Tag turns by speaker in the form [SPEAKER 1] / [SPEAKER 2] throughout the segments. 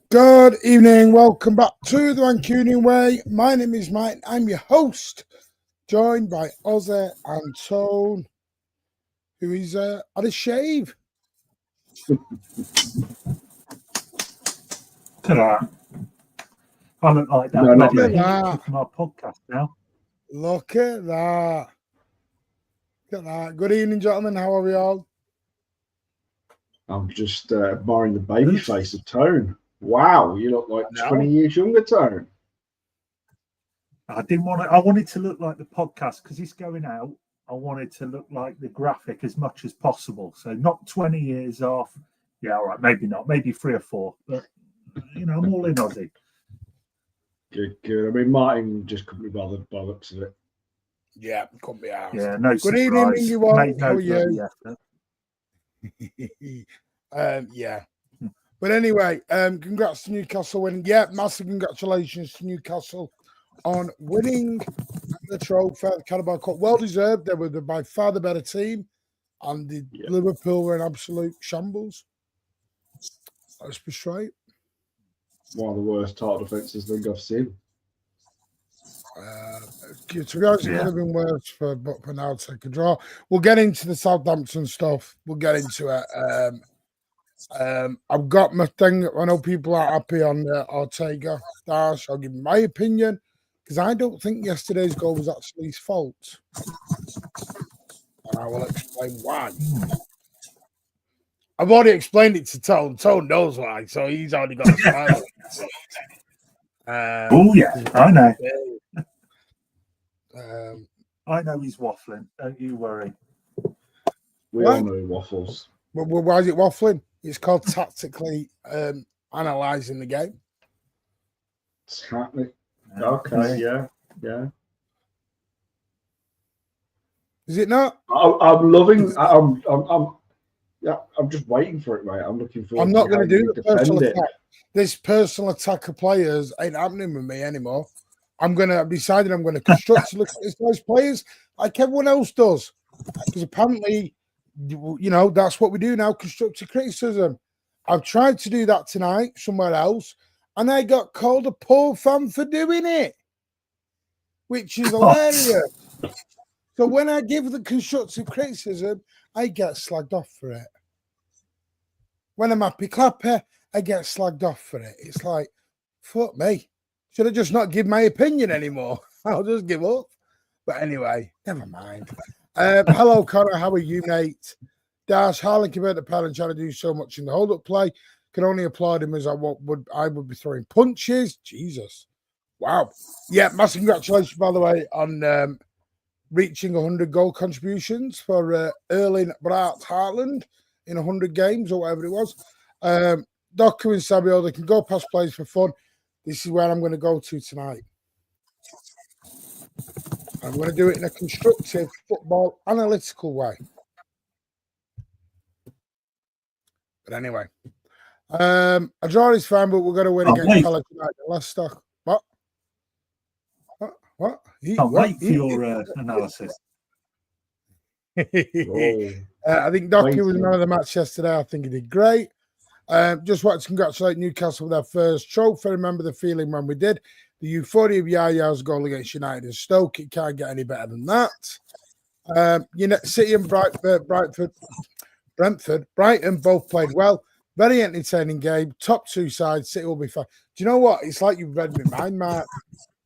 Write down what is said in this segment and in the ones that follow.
[SPEAKER 1] Good evening. Welcome back to the Mancunian Way. My name is Mike. I'm your host, joined by Ozzy and Tone, who is had a shave.
[SPEAKER 2] Look at that. I look like that.
[SPEAKER 3] No, not
[SPEAKER 2] bloody
[SPEAKER 3] me.
[SPEAKER 2] Hitler from our podcast now.
[SPEAKER 1] Look at that. Look at that. Good evening, gentlemen. How are we all?
[SPEAKER 3] I'm just admiring the baby face of Tone. Wow, you look like 20 years younger, Tone.
[SPEAKER 2] I didn't want to. I wanted to look like the podcast because it's going out. I wanted to look like the graphic as much as possible. So not 20 years off. Yeah, all right. Maybe not. Maybe 3 or 4. But I'm all in, Ozzy.
[SPEAKER 3] Good, good. I mean, Martin just couldn't be bothered by the looks of it.
[SPEAKER 1] Yeah, couldn't be asked.
[SPEAKER 2] Yeah, no
[SPEAKER 1] Good
[SPEAKER 2] surprise.
[SPEAKER 1] evening, Mingy Wall.
[SPEAKER 2] Made no
[SPEAKER 1] How are you? Yeah. But anyway, congrats to Newcastle winning. Yeah, massive congratulations to Newcastle on winning the trophy, the Carabao Cup. Well deserved. They were by far the better team, and Liverpool were in absolute shambles. Let's be straight.
[SPEAKER 3] One of the worst title defences league I've seen.
[SPEAKER 1] To be honest, it could have been worse but now I'll take a draw. We'll get into the Southampton stuff. We'll get into it. I've got my thing. I know people are happy on Ortega. Dash. I'll give my opinion because I don't think yesterday's goal was actually his fault. And I will explain why. I've already explained it to Tone. Tone knows why, so he's already got a smile.
[SPEAKER 2] Oh, yeah, I know. I know he's waffling. Don't you worry.
[SPEAKER 3] We all know he waffles.
[SPEAKER 1] Why is it waffling? It's called tactically analysing the game.
[SPEAKER 3] Okay, yeah.
[SPEAKER 1] Is it not?
[SPEAKER 3] I'm loving. I'm just waiting for it, mate. I'm looking for.
[SPEAKER 1] I'm not going to do the personal attack. This personal attack of players ain't happening with me anymore. I'm going to decide I'm going to construct to look at those players like everyone else does. Because apparently, that's what we do now, constructive criticism. I've tried to do that tonight somewhere else, and I got called a poor fan for doing it, which is hilarious. So when I give the constructive criticism, I get slagged off for it. When I'm happy clapper, I get slagged off for it. It's like, fuck me. Should I just not give my opinion anymore? I'll just give up. But anyway, never mind. Hello, Connor. How are you, mate? Dash, Harlan came out the pad and trying to do so much in the hold-up play. Can only applaud him as I would be throwing punches. Jesus. Wow. Yeah, massive congratulations, by the way, on reaching 100 goal contributions for Erling Braut Haaland in 100 games or whatever it was. Doku and Sabio, they can go past plays for fun. This is where I'm going to go to tonight. I'm going to do it in a constructive, football, analytical way. But anyway, a draw is fine, but we're going to win against Palace United and Leicester. What?
[SPEAKER 2] Can't wait for your analysis.
[SPEAKER 1] I think Doku was man of the match yesterday. I think he did great. Just want to congratulate Newcastle with their first trophy. Remember the feeling when we did. The euphoria of Yaya's goal against United and Stoke. It can't get any better than that. City and Brighton both played well. Very entertaining game. Top two sides. City will be fine. Do you know what? It's like you've read my mind, Mark.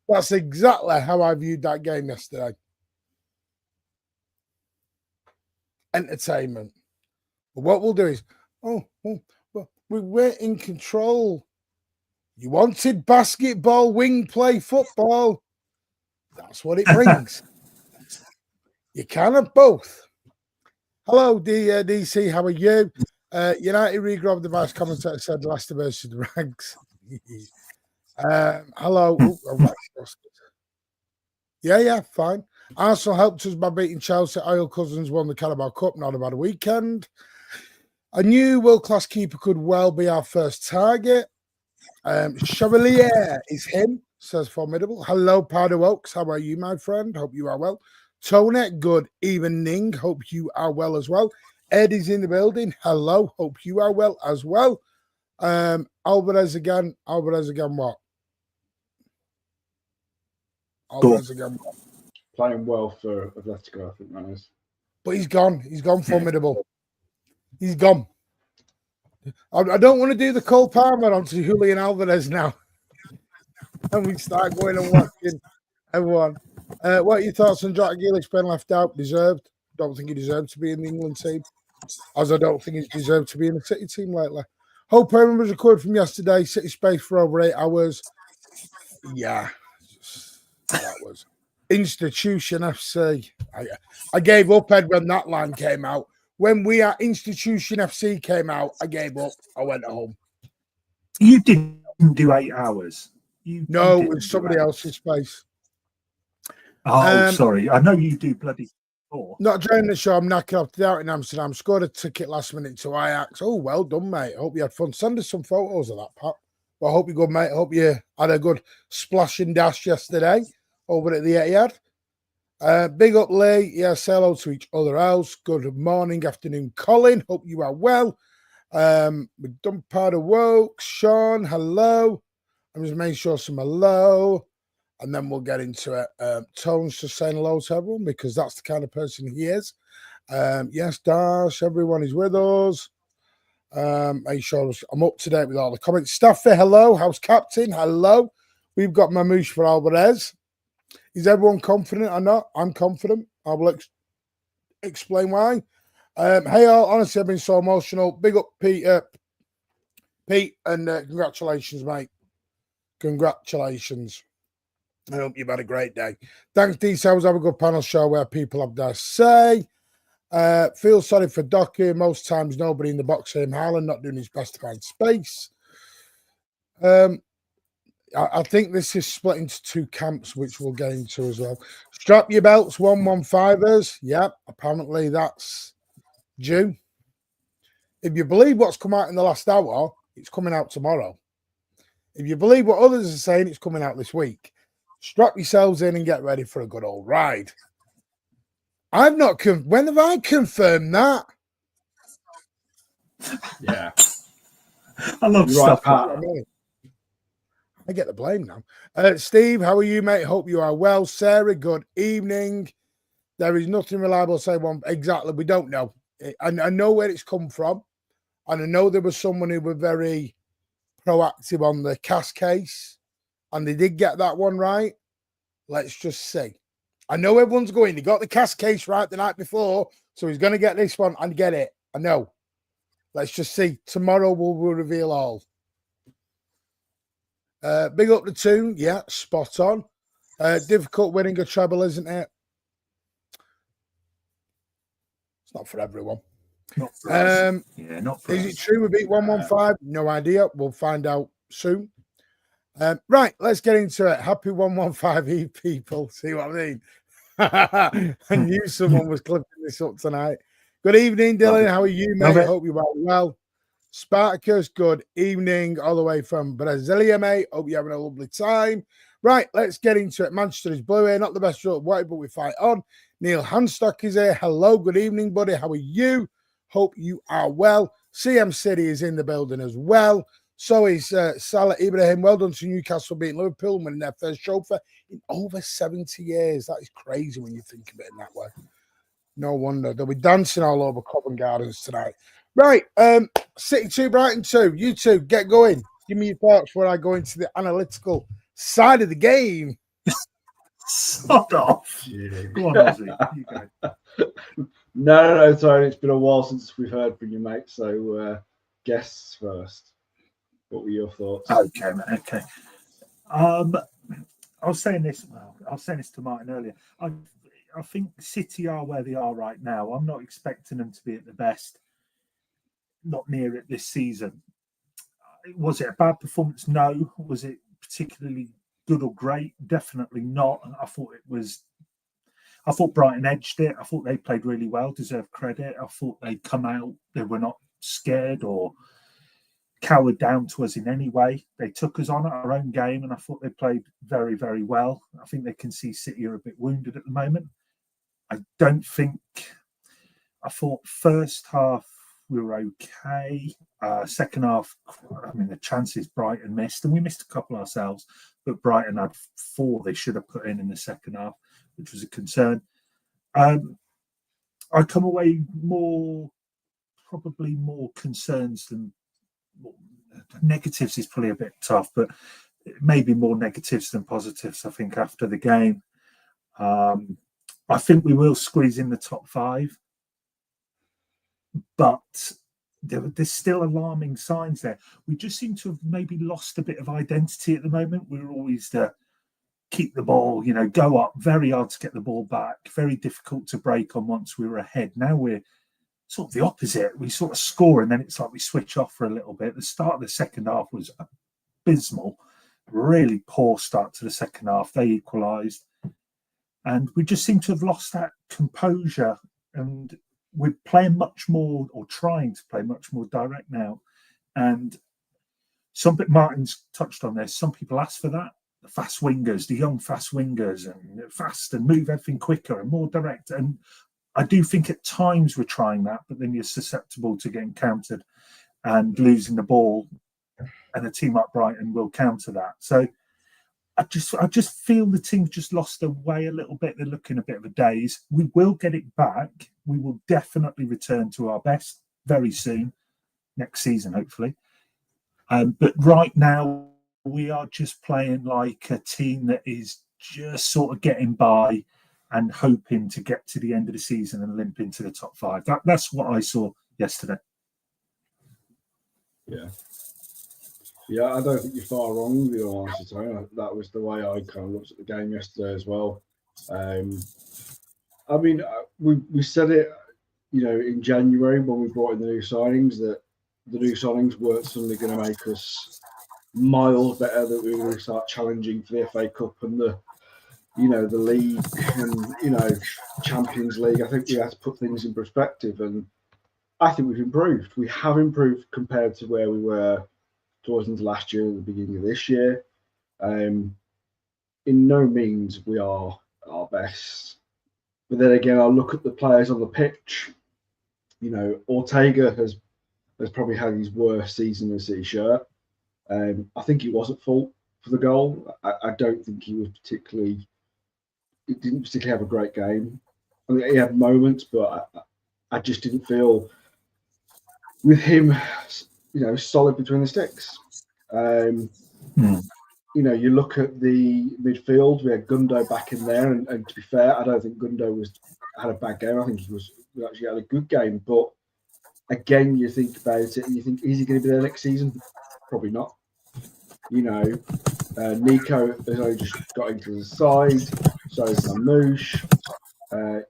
[SPEAKER 1] That's exactly how I viewed that game yesterday. Entertainment. But what we'll do is, we weren't in control. You wanted basketball, wing play, football. That's what it brings. You can have both. Hello, DC. How are you? United regrabbed the vice commentator said Leicester versus the ranks. Hello. Yeah, fine. Arsenal helped us by beating Chelsea. Oil Cousins won the Carabao Cup. Not a bad weekend. A new world-class keeper could well be our first target. Chevalier is him, says Formidable. Hello, Pardo Oaks. How are you, my friend? Hope you are well. Tony, good evening. Hope you are well as well. Ed is in the building. Hello. Hope you are well as well. Alvarez again what? Alvarez again what?
[SPEAKER 3] Playing well for Atletico, I think that is.
[SPEAKER 1] But he's gone. He's gone formidable. He's gone. I don't want to do the Cole Palmer onto Julian Alvarez now. And we start going and watching everyone. What are your thoughts on Jack Grealish being left out? Deserved? Don't think he deserved to be in the England team. As I don't think he's deserved to be in the City team lately. Hope everyone was recorded from yesterday. City space for over 8 hours. Yeah. That was Institution FC. I gave up, Ed, when that line came out. When We Are Institution FC came out, I gave up. I went home.
[SPEAKER 2] You didn't do 8 hours.
[SPEAKER 1] No, it was somebody else's space.
[SPEAKER 2] Oh, sorry. I know you do bloody 4.
[SPEAKER 1] Not during the show. I'm knackered off out in Amsterdam. Scored a ticket last minute to Ajax. Oh, well done, mate. Hope you had fun. Send us some photos of that, Pat. Well, I hope you're good, mate. I hope you had a good splash and dash yesterday over at the Etihad. Big up, Lee. Yeah, say hello to each other else. Good morning, afternoon, Colin. Hope you are well. We've done part of Woke. Sean, hello. I'm just making sure some hello. And then we'll get into it. Tone's just saying hello to everyone because that's the kind of person he is. Yes, Dash, everyone is with us. Make sure I'm up to date with all the comments. Staffy, hello. House Captain, hello. We've got Mamouche for Alvarez. Is everyone confident or not? I'm confident. I will explain why. Hey, all, honestly, I've been so emotional. Big up, Pete, and congratulations, mate. Congratulations. I hope you've had a great day. Thanks, D-Cells. Have a good panel show where people have their say. Feel sorry for Docky. Most times, nobody in the box saying Haaland not doing his best to find space. I think this is split into 2 camps, which we'll get into as well. Strap your belts, 115ers. Yep, apparently that's due. If you believe what's come out in the last hour, it's coming out tomorrow. If you believe what others are saying, it's coming out this week. Strap yourselves in and get ready for a good old ride. I've not when have I confirmed that?
[SPEAKER 3] Yeah.
[SPEAKER 2] I love stuff like
[SPEAKER 1] that. I get the blame now. Steve, how are you, mate? Hope you are well. Sarah, good evening. There is nothing reliable to say one. Exactly. We don't know. I know where it's come from. And I know there was someone who was very proactive on the Cass case. And they did get that one right. Let's just see. I know everyone's going. He got the Cass case right the night before. So he's going to get this one and get it. I know. Let's just see. Tomorrow we'll reveal all. Big up the 2. Yeah, spot on. Difficult winning a treble, isn't it? It's not for everyone.
[SPEAKER 2] Not for us. Yeah, not for
[SPEAKER 1] is
[SPEAKER 2] us.
[SPEAKER 1] It true we beat 115? No idea. We'll find out soon. Right, let's get into it. Happy 115 people. See what I mean? I knew someone was clipping this up tonight. Good evening, Dylan. How are you, mate? I hope you are well. Spartacus, good evening, all the way from Brasilia, mate. Hope you're having a lovely time. Right, let's get into it. Manchester is blue here, not the best result, white, but we fight on. Neil Handstock is here. Hello, good evening, buddy. How are you? Hope you are well. CM City is in the building as well. So is Salah Ibrahim. Well done to Newcastle beating Liverpool and winning their first trophy in over 70 years. That is crazy when you think of it in that way. No wonder. They'll be dancing all over Covent Gardens tonight. Right, City 2, Brighton 2. You two, get going. Give me your thoughts before I go into the analytical side of the game.
[SPEAKER 2] Sod off.
[SPEAKER 3] Yeah.
[SPEAKER 2] Go on, Ozzy. You go.
[SPEAKER 3] No, sorry. It's been a while since we've heard from you, mate. So, guests first. What were your thoughts?
[SPEAKER 2] Okay, mate. Okay. I was saying this. Well, I was saying this to Martin earlier. I think City are where they are right now. I'm not expecting them to be at the best. Not near it this season. Was it a bad performance? No. Was it particularly good or great? Definitely not. I thought Brighton edged it. I thought they played really well, deserved credit. I thought they'd come out. They were not scared or cowered down to us in any way. They took us on at our own game, and I thought they played very, very well. I think they can see City are a bit wounded at the moment. I thought first half we were okay. Second half, I mean, the chances Brighton missed, and we missed a couple ourselves, but Brighton had 4 they should have put in the second half, which was a concern. I come away probably more concerns than negatives is probably a bit tough, but maybe more negatives than positives, I think, after the game. I think we will squeeze in the top 5, but there's still alarming signs there. We just seem to have maybe lost a bit of identity at the moment. We were always the keep the ball, go up, very hard to get the ball back, very difficult to break on once we were ahead. Now we're sort of the opposite. We sort of score and then it's like we switch off for a little bit. The start of the second half was abysmal, really poor start to the second half. They equalised. And we just seem to have lost that composure, and we're playing much more, or trying to play much more direct now. And Martin's touched on this. Some people ask for that. The fast wingers, the young fast wingers, and fast and move everything quicker and more direct. And I do think at times we're trying that, but then you're susceptible to getting countered and losing the ball. And a team like Brighton will counter that. So I just feel the team's just lost their way a little bit. They're looking a bit of a daze. We will get it back. We will definitely return to our best very soon, next season, hopefully. But right now, we are just playing like a team that is just sort of getting by and hoping to get to the end of the season and limp into the top 5. That's what I saw yesterday.
[SPEAKER 3] Yeah, I don't think you're far wrong with your answer, Tony. That was the way I kind of looked at the game yesterday as well. I mean, we said it, in January when we brought in the new signings, that the new signings weren't suddenly going to make us miles better, that we were going to start challenging for the FA Cup and the league and, Champions League. I think we had to put things in perspective, and I think we've improved. We have improved compared to where we were towards into last year and the beginning of this year. In no means we are our best. But then again, I look at the players on the pitch. Ortega has probably had his worst season in a City shirt. I think he was at fault for the goal. I don't think he didn't particularly have a great game. I mean, he had moments, but I just didn't feel with him, solid between the sticks. You look at the midfield, we had Gundo back in there, and to be fair, I don't think Gundo had a bad game. I think he actually had a good game. But again, you think about it and you think, is he going to be there next season? Probably not. Nico has only just got into the side, so is Mamouche.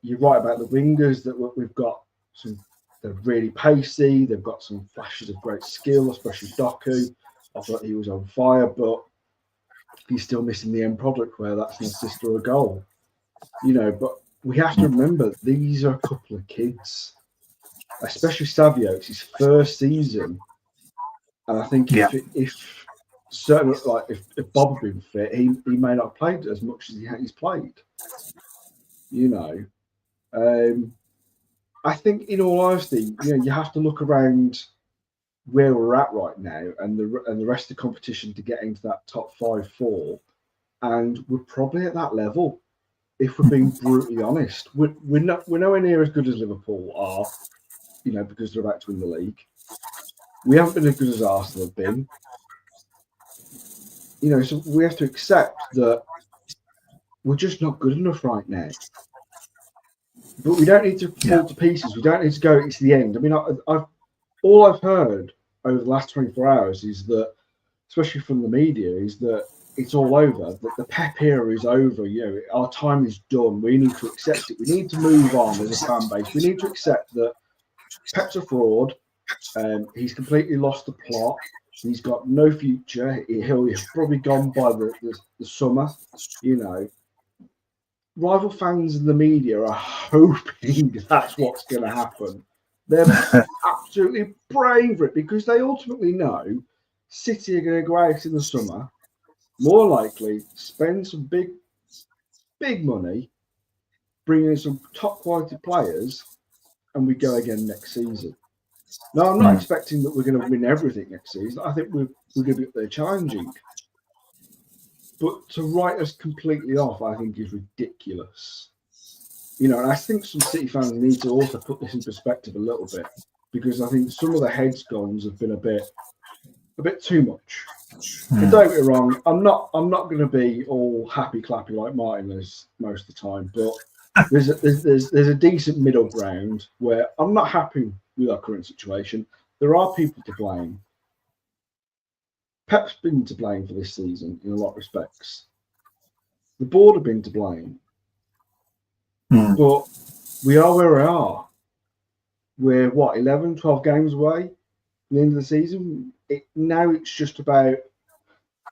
[SPEAKER 3] You're right about the wingers, that we've got some. They're really pacey. They've got some flashes of great skill, especially Doku. I thought he was on fire, but he's still missing the end product where that's an assist or a goal. But we have to remember, these are a couple of kids, especially Savio. It's his first season. And I think if Bob had been fit, he may not have played as much as he's played. I think, in all honesty, you have to look around where we're at right now and the rest of the competition to get into that top 5-4, and we're probably at that level. If we're being brutally honest, we're nowhere near as good as Liverpool are, because they're about to win the league. We haven't been as good as Arsenal have been. So we have to accept that we're just not good enough right now. But we don't need to fall to pieces. We don't need to go, it's the end. I mean, all I've heard over the last 24 hours is that, especially from the media, is that it's all over, that the Pep era is over. Our time is done. We need to accept it. We need to move on as a fan base. We need to accept that Pep's a fraud. He's completely lost the plot. He's got no future. He'll probably gone by the summer, Rival fans and the media are hoping that's what's going to happen. They're absolutely praying for it, because they ultimately know City are going to go out in the summer, more likely spend some big money, bring in some top quality players, and we go again next season. Now, I'm not expecting that we're going to win everything next season. I think we're going to be up there challenging. But to write us completely off, I think, is ridiculous. You know, and I think some City fans need to also put this in perspective a little bit, because I think some of the headstones have been a bit too much. But don't get me wrong, I'm not going to be all happy clappy like Martin is most of the time. But there's a decent middle ground where I'm not happy with our current situation. There are people to blame. Pep's been to blame for this season in a lot of respects. The board have been to blame. But we are where we are. We're, 11, 12 games away from the end of the season. Now it's just about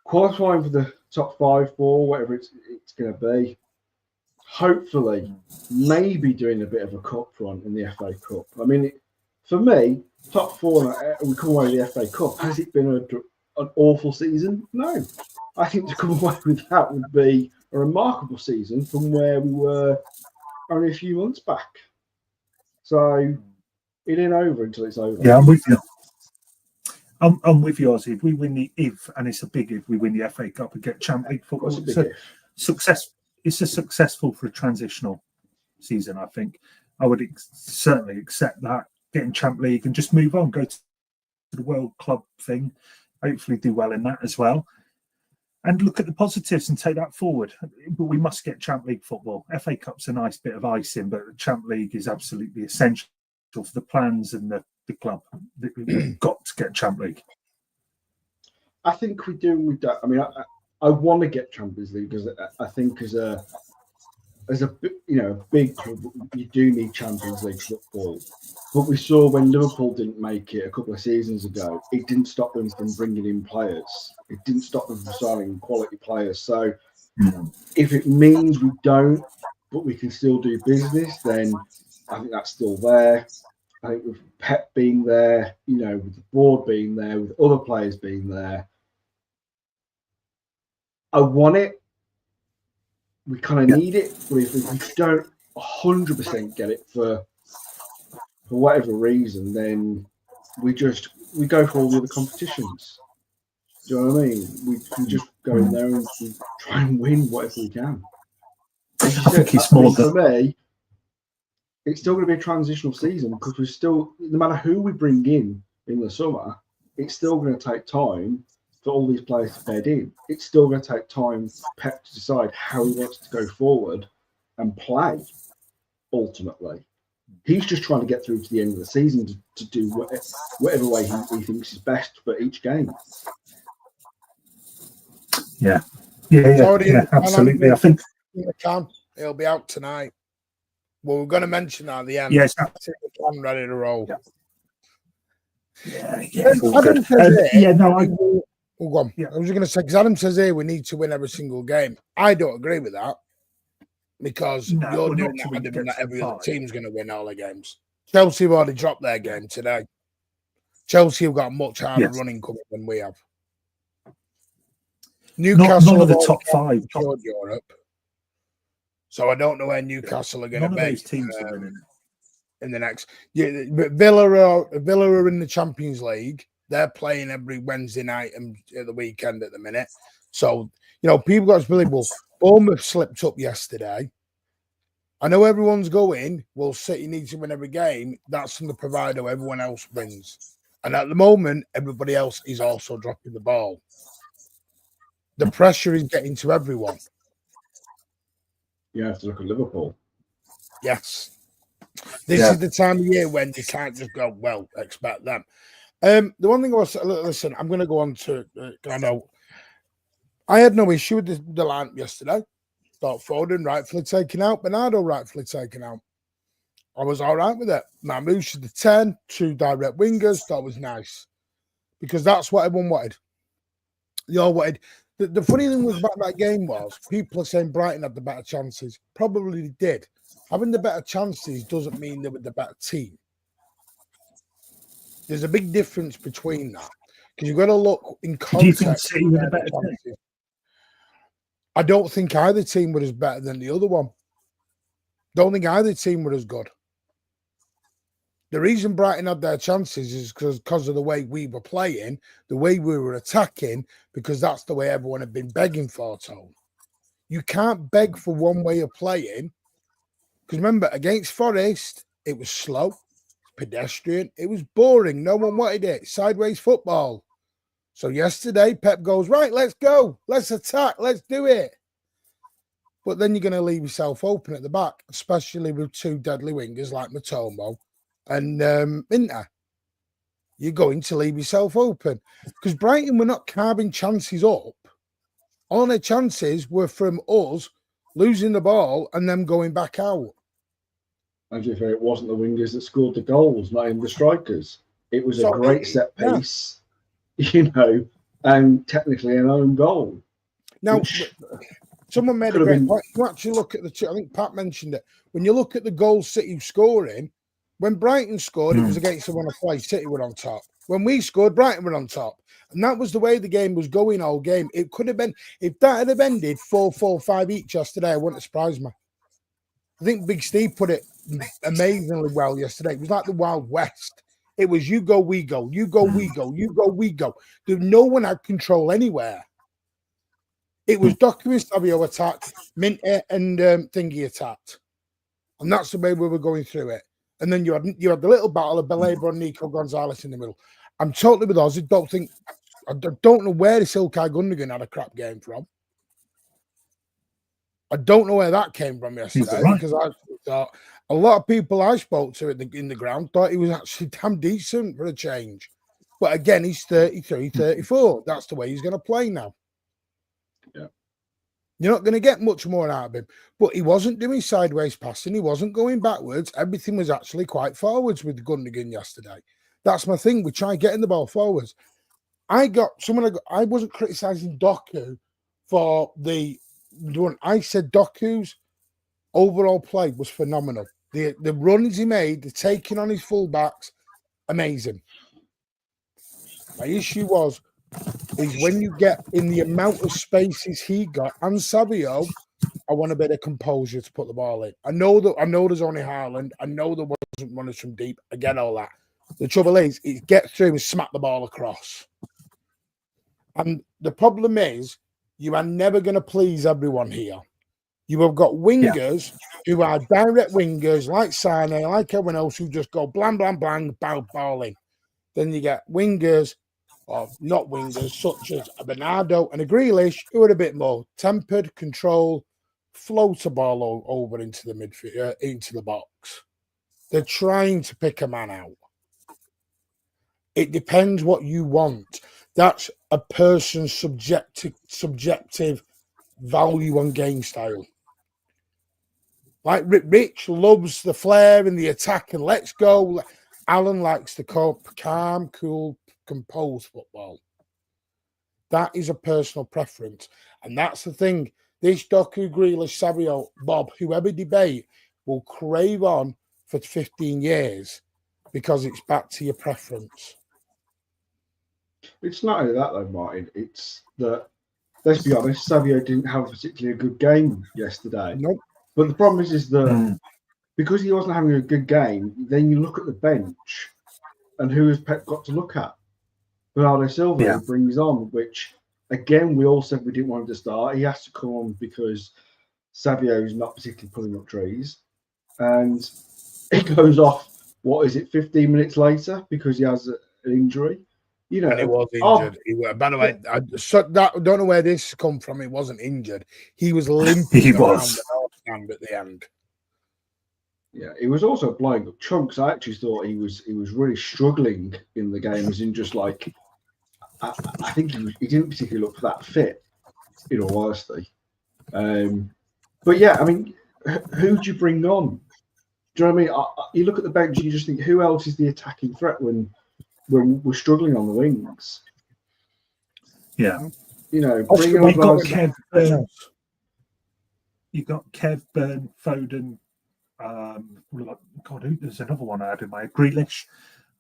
[SPEAKER 3] qualifying for the top 5, 4, whatever it's going to be. Hopefully, maybe doing a bit of a cup run in the FA Cup. I mean, for me, top 4, we come away with the FA Cup. Has it been an awful season? No. I think to come away with that would be a remarkable season from where we were only a few months back. So it ain't over until it's over.
[SPEAKER 2] Yeah, I'm with you. I'm with you, Ozzy. If we win and it's a big if, we win the FA Cup and get Champions League football, it's a successful for a transitional season, I think. I would certainly accept that, getting Champions League and just move on, go to the World Club thing, hopefully do well in that as well. And look at the positives and take that forward. But we must get Champions League football. FA Cup's a nice bit of icing, but the Champions League is absolutely essential for the plans and the club. We've got to get Champions League.
[SPEAKER 3] I think we do. We don't. I mean, I want to get Champions League because I think as a big club, you do need Champions League football. But we saw when Liverpool didn't make it a couple of seasons ago, it didn't stop them from bringing in players. It didn't stop them from signing quality players. So if it means we don't, but we can still do business, then I think that's still there. I think with Pep being there, with the board being there, with other players being there, I want it. We kind of need it. But if we don't 100% get it for whatever reason, then we go for all the other competitions. Do you know what I mean? We just go in there and we try and win whatever we can.
[SPEAKER 2] I think it's more
[SPEAKER 3] for me, it's still going to be a transitional season because we're still, no matter who we bring in the summer, it's still going to take time for all these players to bed in. It's still going to take time for Pep to decide how he wants to go forward and play, ultimately. He's just trying to get through to the end of the season to do whatever way he thinks is best for each game.
[SPEAKER 2] Yeah, absolutely. I think
[SPEAKER 1] it'll be out tonight. Well, we're going to mention that at the end.
[SPEAKER 2] Yes,
[SPEAKER 1] I'm ready to roll.
[SPEAKER 2] Yeah.
[SPEAKER 1] Adam says
[SPEAKER 2] go on.
[SPEAKER 1] Yeah. I was going to say, because Adam says here we need to win every single game. I don't agree with that because you're doing that every other team's going to win all the games. Chelsea have already dropped their game today. Chelsea have got a much harder running coming than we have. Newcastle
[SPEAKER 2] none of the top 5
[SPEAKER 1] Europe. So I don't know where Newcastle are going to be.
[SPEAKER 2] Those teams are winning
[SPEAKER 1] in the next. Yeah, but Villa are in the Champions League. They're playing every Wednesday night and at the weekend at the minute. So people got to believe. Well, Bournemouth slipped up yesterday. I know everyone's going. Well, City needs to win every game. That's from the provider. Everyone else wins, and at the moment, everybody else is also dropping the ball. The pressure is getting to everyone.
[SPEAKER 3] You have to look at Liverpool.
[SPEAKER 1] Yes. This is the time of year when you can't just go, well, expect them. The one thing I was, listen, I'm going to go on to, I know, I had no issue with the lineup yesterday. Thought Foden rightfully taken out, Bernardo rightfully taken out. I was all right with it. Mamouche at the 10, 2 direct wingers, that was nice. Because that's what everyone wanted. They all wanted. The funny thing was about that game was people are saying Brighton had the better chances. Probably they did. Having the better chances doesn't mean they were the better team. There's a big difference between that. Because you've got to look in context.
[SPEAKER 2] Do you think City were the better team?
[SPEAKER 1] I don't think either team was better than the other one. Don't think either team were as good. The reason Brighton had their chances is because of the way we were playing, the way we were attacking, because that's the way everyone had been begging for, Tone. You can't beg for one way of playing. Because remember, against Forest, it was slow, pedestrian, it was boring. No one wanted it. Sideways football. So yesterday, Pep goes, right, let's go. Let's attack. Let's do it. But then you're going to leave yourself open at the back, especially with two deadly wingers like Matomo and Inter. You're going to leave yourself open. Because Brighton were not carving chances up. All their chances were from us losing the ball and them going back out.
[SPEAKER 3] And to be fair, it wasn't the wingers that scored the goals, not even the strikers. It was a great set piece, and technically an own goal.
[SPEAKER 1] Now, someone made a great point. You actually look at I think Pat mentioned it. When you look at the goals City scoring, when Brighton scored, it was against the one of play. City were on top. When we scored, Brighton were on top. And that was the way the game was going all game. It could have been, if that had ended 4-4-5 each yesterday, it wouldn't surprise me. I think Big Steve put it amazingly well yesterday. It was like the Wild West. It was you go, we go, you go, we go, you go, we go. No one had control anywhere. It was Doku and Savio attacked, Minter and Thingy attacked. And that's the way we were going through it. And then you had the little battle of Belabra and Nico Gonzalez in the middle. I'm totally with Oz. I don't know where this Ilkay Gundogan had a crap game from. I don't know where that came from yesterday because I thought a lot of people I spoke to in the ground thought he was actually damn decent for a change. But again, he's 33, 34. That's the way he's going to play now.
[SPEAKER 3] Yeah.
[SPEAKER 1] You're not going to get much more out of him. But he wasn't doing sideways passing. He wasn't going backwards. Everything was actually quite forwards with Gundogan yesterday. That's my thing. We try getting the ball forwards. I wasn't criticising Doku for the one. I said Doku's overall play was phenomenal. The runs he made, the taking on his fullbacks, amazing. My issue is when you get in the amount of spaces he got and Savio, I want a bit of composure to put the ball in. I know there's only Haaland. I know there wasn't runners from deep. I get all that. The trouble is get through and smack the ball across. And the problem is, you are never going to please everyone here. You have got wingers who are direct wingers like Sane, like everyone else, who just go blam, blam, blang, ball in. Then you get wingers, or not wingers, such as a Bernardo and a Grealish, who are a bit more tempered, control, float a ball over into the midfield, into the box. They're trying to pick a man out. It depends what you want. That's a person's subjective value on game style. Like Rich loves the flair and the attack and let's go. Alan likes the calm, cool, composed football. That is a personal preference. And that's the thing. This Doku, Grealish, Savio, Bob, whoever debate will crave on for 15 years because it's back to your preference.
[SPEAKER 3] It's not only that, though, Martin. It's that, let's be honest, Savio didn't have a particularly good game yesterday.
[SPEAKER 1] Nope.
[SPEAKER 3] But the problem is that because he wasn't having a good game, then you look at the bench and who has Pep got to look at? Bernardo Silva brings on, which, again, we all said we didn't want him to start. He has to come on because Savio is not particularly pulling up trees. And he goes off, 15 minutes later because he has an injury.
[SPEAKER 1] And he was injured. By the way, I don't know where this come from. He wasn't injured. He was limping around the north stand at the end.
[SPEAKER 3] Yeah, he was also blowing up chunks. I actually thought he was really struggling in the game, as in just like I think he didn't particularly look that fit, in all honesty. But yeah, I mean, who do you bring on? Do you know what I mean? You look at the bench and you just think, who else is the attacking threat when we're struggling on the wings?
[SPEAKER 2] Yeah.
[SPEAKER 3] Bring on
[SPEAKER 2] Kev Burn. You've got Kev Burn, Foden. God, there's another one I had in my Grealish.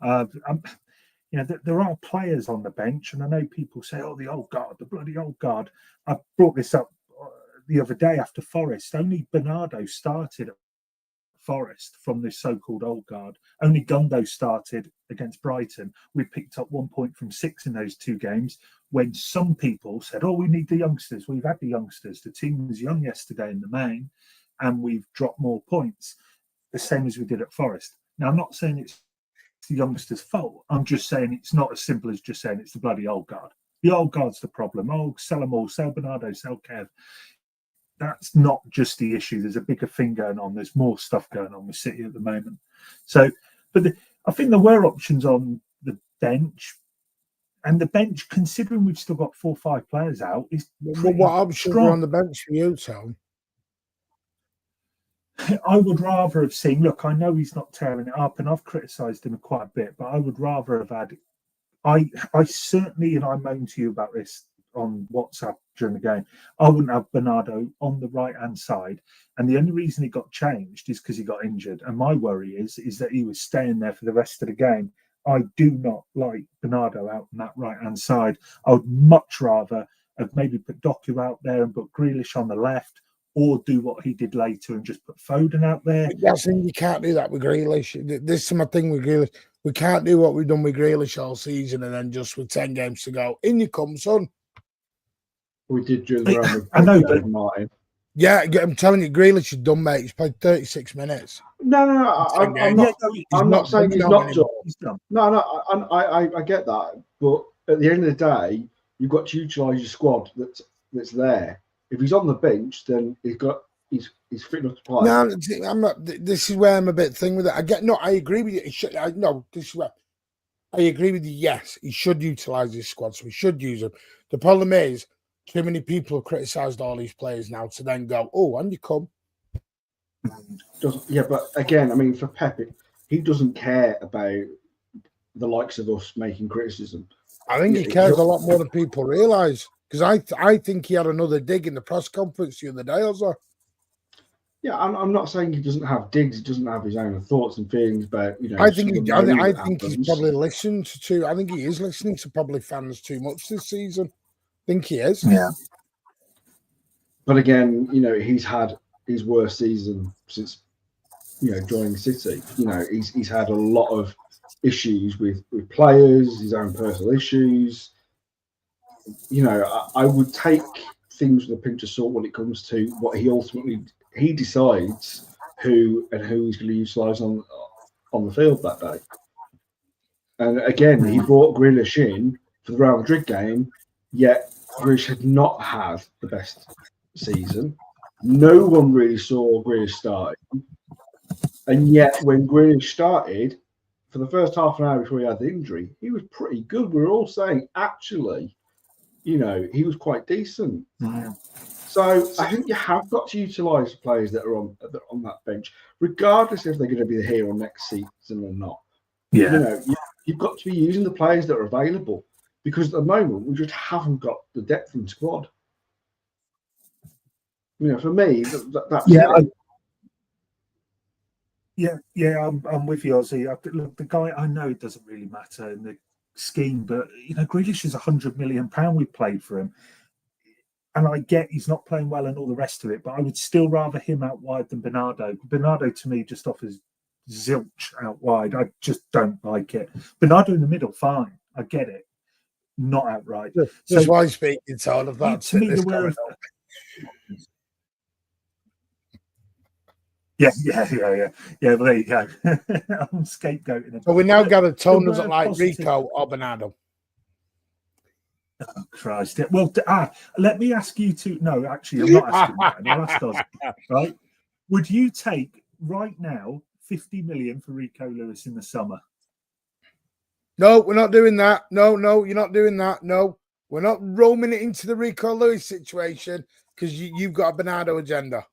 [SPEAKER 2] There are players on the bench, and I know people say, "Oh, the old guard, the bloody old guard." I brought this up the other day after Forest. Only Bernardo started at Forest from this so-called old guard. Only Gundo started against Brighton. We picked up 1 point from 6 in those 2 games, when some people said, oh, we need the youngsters. We've had the youngsters. The team was young yesterday in the main, and we've dropped more points, the same as we did at Forest. Now, I'm not saying it's the youngsters' fault. I'm just saying it's not as simple as just saying it's the bloody old guard. The old guard's the problem. Oh, sell them all. Sell Bernardo, sell Kev. That's not just the issue. There's a bigger thing going on. There's more stuff going on with City at the moment. So, but I think there were options on the bench. And the bench, considering we've still got 4 or 5 players out, is
[SPEAKER 1] Well, what options are on the bench for you, Tom?
[SPEAKER 2] I would rather have seen, look, I know he's not tearing it up, and I've criticised him quite a bit, but I would rather have had, I certainly, and I moaned to you about this on WhatsApp during the game, I wouldn't have Bernardo on the right-hand side. And the only reason he got changed is because he got injured. And my worry is that he was staying there for the rest of the game. I do not like Bernardo out on that right-hand side. I would much rather have maybe put Doku out there and put Grealish on the left, or do what he did later and just put Foden out there.
[SPEAKER 1] That's the thing, you can't do that with Grealish. This is my thing with Grealish. We can't do what we've done with Grealish all season and then just with 10 games to go. In you come, son.
[SPEAKER 3] We did during the round with
[SPEAKER 2] I know, but
[SPEAKER 3] Martin.
[SPEAKER 1] Yeah, I'm telling you, Grealish is done, mate. He's played 36 minutes.
[SPEAKER 3] No. I'm not saying he's not done. No, I get that. But at the end of the day, you've got to utilise your squad that's there. If he's on the bench, then he's fit enough to play.
[SPEAKER 1] No, I'm not. This is where I'm a bit thing with it. I agree with you. This is where I agree with you. Yes, he should utilise his squad, so we should use him. The problem is, too many people have criticised all these players now to then go, oh, and you come.
[SPEAKER 3] Yeah, but again, I mean, for Pep, he doesn't care about the likes of us making criticism.
[SPEAKER 1] I think he cares a lot more than people realise. Because I think he had another dig in the press conference the other day or so.
[SPEAKER 3] Yeah, I'm not saying he doesn't have digs. He doesn't have his own thoughts and feelings about,
[SPEAKER 1] I think he's probably listened to. I think he is listening to probably fans too much this season. I think he is.
[SPEAKER 2] Yeah.
[SPEAKER 3] But again, he's had his worst season since joining City. He's had a lot of issues with players, his own personal issues. I would take things with a pinch of salt when it comes to what he decides who he's going to utilise on the field that day. And again, he brought Grealish in for the Real Madrid game, yet Grealish had not had the best season. No one really saw Grealish starting. And yet, when Grealish started, for the first half an hour before he had the injury, he was pretty good. We were all saying, actually, he was quite decent.
[SPEAKER 2] Yeah.
[SPEAKER 3] So I think you have got to utilise players that are on that bench, regardless if they're going to be here on next season or not.
[SPEAKER 2] Yeah.
[SPEAKER 3] You've got to be using the players that are available, because at the moment we just haven't got the depth in squad. For me, that's
[SPEAKER 2] I'm with you, Ozzy. Look, the guy, I know it doesn't really matter in the scheme, but Grealish is £100 million we played for him, and I get he's not playing well and all the rest of it, but I would still rather him out wide than Bernardo. Bernardo to me just offers zilch out wide. I just don't like it. Bernardo in the middle, fine, I get it, not outright.
[SPEAKER 1] Just why speaking to all of that.
[SPEAKER 2] To me, Yeah. Well, there you go. I'm scapegoating.
[SPEAKER 1] So we now got a Tone doesn't like Rico or Bernardo.
[SPEAKER 2] Oh, Christ. Well, let me ask you to... No, actually, I'm not asking that. I'll ask Ozzy, right? Would you take, right now, 50 million for Rico Lewis in the summer?
[SPEAKER 1] No, we're not doing that. No, you're not doing that. No, we're not roaming it into the Rico Lewis situation because you've got a Bernardo agenda.